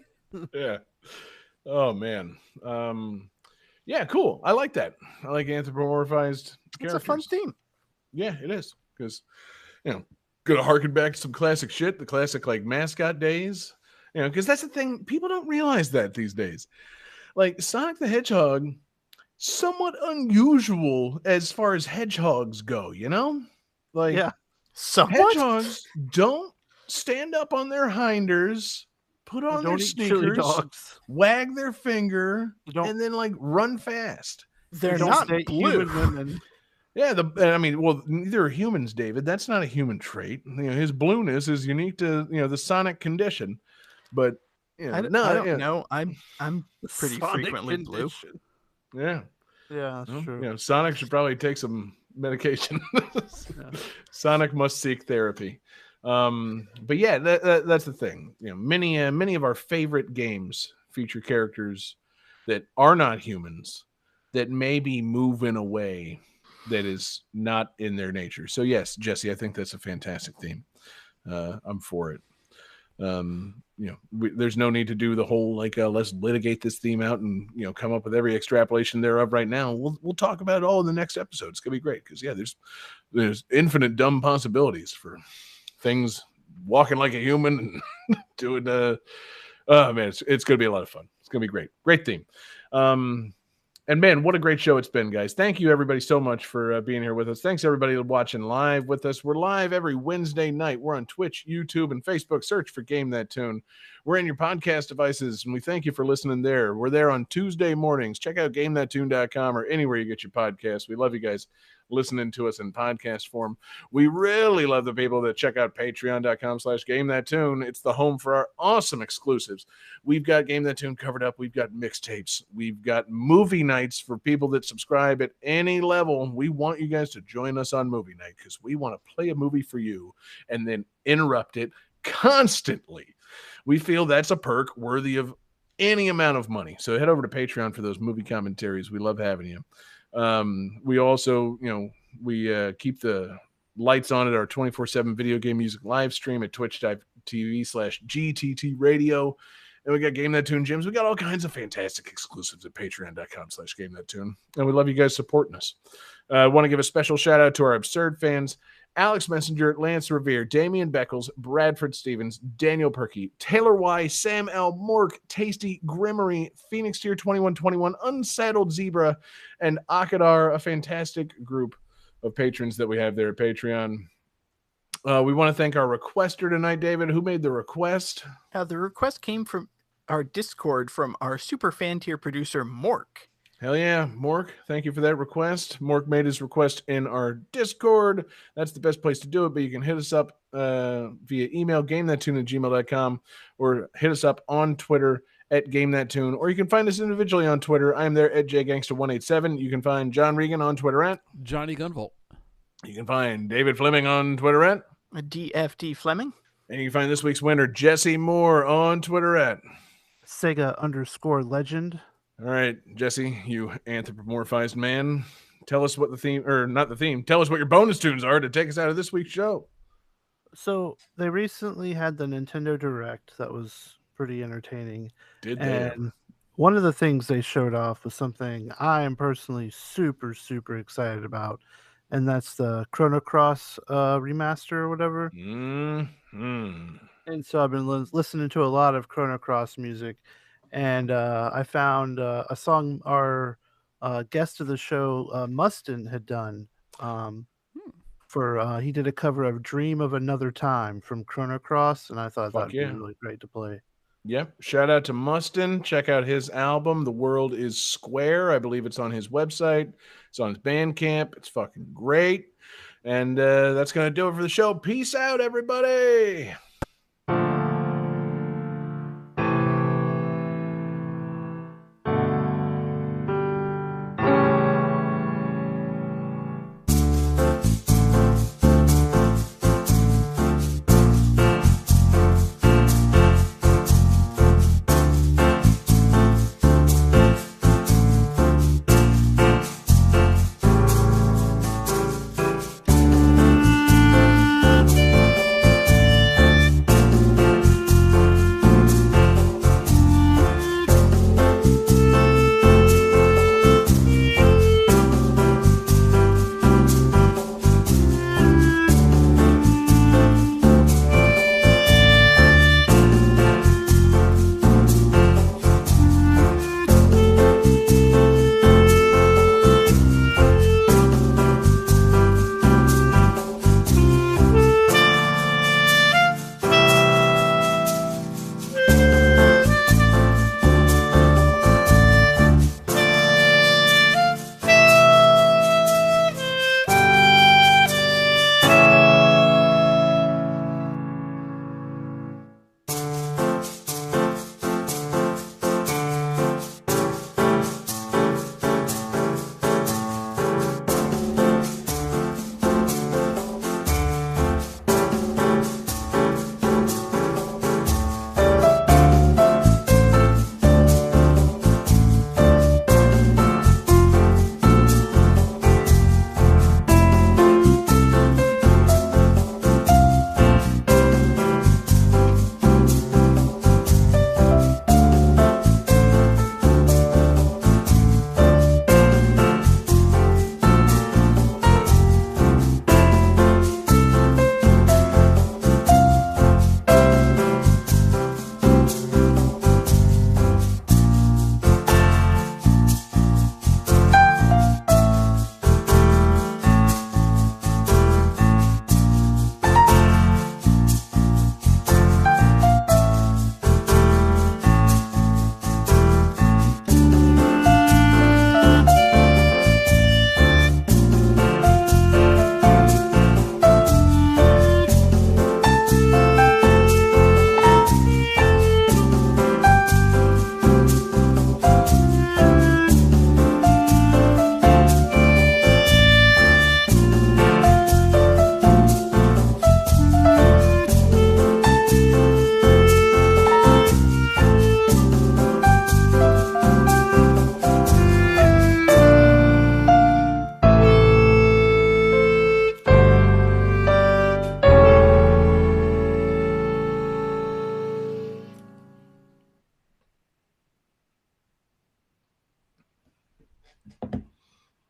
Yeah. Oh man. Yeah, cool. I like that. I like anthropomorphized It's characters. a fun theme. Yeah, it is. Because gonna harken back to some classic shit, the classic like mascot days. Because that's the thing, people don't realize that these days. Like Sonic the Hedgehog, somewhat unusual as far as hedgehogs go, Like Yeah. Somewhat. hedgehogs don't stand up on their hinders, put on their Don't eat chili sneakers, dogs. wag their finger, Don't- and then like run fast. They're Don't not date blue. human women. Yeah, neither are humans, David. That's not a human trait. His blueness is unique to the Sonic condition. But I don't know. I'm pretty Sonic frequently blue. condition. yeah, Yeah, that's true. Sonic should probably take some medication. Sonic must seek therapy. But yeah, that's the thing. Many of our favorite games feature characters that are not humans, that maybe move in a way that is not in their nature. So yes, Jesse, I think that's a fantastic theme. I'm for it. There's no need to do the whole let's litigate this theme out and come up with every extrapolation thereof right now. We'll talk about it all in the next episode. It's gonna be great because there's infinite dumb possibilities for things walking like a human and doing oh man, it's gonna be a lot of fun. It's gonna be great theme. And man, what a great show it's been, guys. Thank you, everybody, so much for being here with us. Thanks, everybody, watching live with us. We're live every Wednesday night. We're on Twitch, YouTube, and Facebook. Search for Game That Tune. We're in your podcast devices, and we thank you for listening there. We're there on Tuesday mornings. Check out GameThatTune.com or anywhere you get your podcasts. We love you guys listening to us in podcast form. We really love the people that check out patreon.com/GameThatTune. It's the home for our awesome exclusives. We've got Game That Tune covered up. We've got mixtapes. We've got movie nights for people that subscribe at any level. We want you guys to join us on movie night because we want to play a movie for you and then interrupt it constantly. We feel that's a perk worthy of any amount of money. So head over to Patreon for those movie commentaries. We love having you. We also, we keep the lights on at our 24/7 video game music live stream at twitch.tv/GTT radio. And we got Game That Tune gyms. We got all kinds of fantastic exclusives at patreon.com/Game That Tune. And we love you guys supporting us. I want to give a special shout out to our absurd fans: Alex Messenger, Lance Revere, Damian Beckles, Bradford Stevens, Daniel Perky, Taylor Y, Sam L, Mork, Tasty, Grimmery, Phoenix Tier 2121, Unsaddled Zebra, and Akadar, a fantastic group of patrons that we have there at Patreon. We want to thank our requester tonight, David. Who made the request? The request came from our Discord from our super fan tier producer, Mork. Hell yeah, Mork. Thank you for that request. Mork made his request in our Discord. That's the best place to do it, but you can hit us up via email, gamethattune@gmail.com, or hit us up on Twitter at GameThatTune, or you can find us individually on Twitter. I am there at JGangster187. You can find John Regan on Twitter at Johnny Gunvolt. You can find David Fleming on Twitter at DFD Fleming. And you can find this week's winner, Jesse Moore, on Twitter at Sega_legend. All right, Jesse, you anthropomorphized man. Tell us what the theme, or not the theme, tell us what your bonus tunes are to take us out of this week's show. So they recently had the Nintendo Direct that was pretty entertaining. Did they? And one of the things they showed off was something I am personally super, super excited about. And that's the Chrono Cross remaster or whatever. Mm-hmm. And so I've been listening to a lot of Chrono Cross music. And I found a song our guest of the show, Mustin, had done. He did a cover of Dream of Another Time from Chrono Cross. And I thought that would be really great to play. Yep. Shout out to Mustin. Check out his album, The World is Square. I believe it's on his website. It's on his Bandcamp. It's fucking great. And that's going to do it for the show. Peace out, everybody.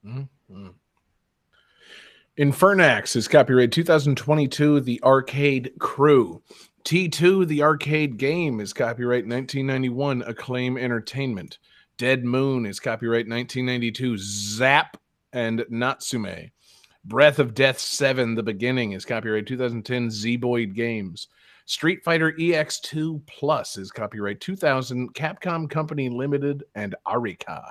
Mm-hmm. Infernax is copyright 2022, The Arcade Crew. T2, The Arcade Game, is copyright 1991, Acclaim Entertainment. Dead Moon is copyright 1992, Zap and Natsume. Breath of Death 7, The Beginning, is copyright 2010, Zeboyd Games. Street Fighter EX2 Plus is copyright 2000, Capcom Company Limited and Arika.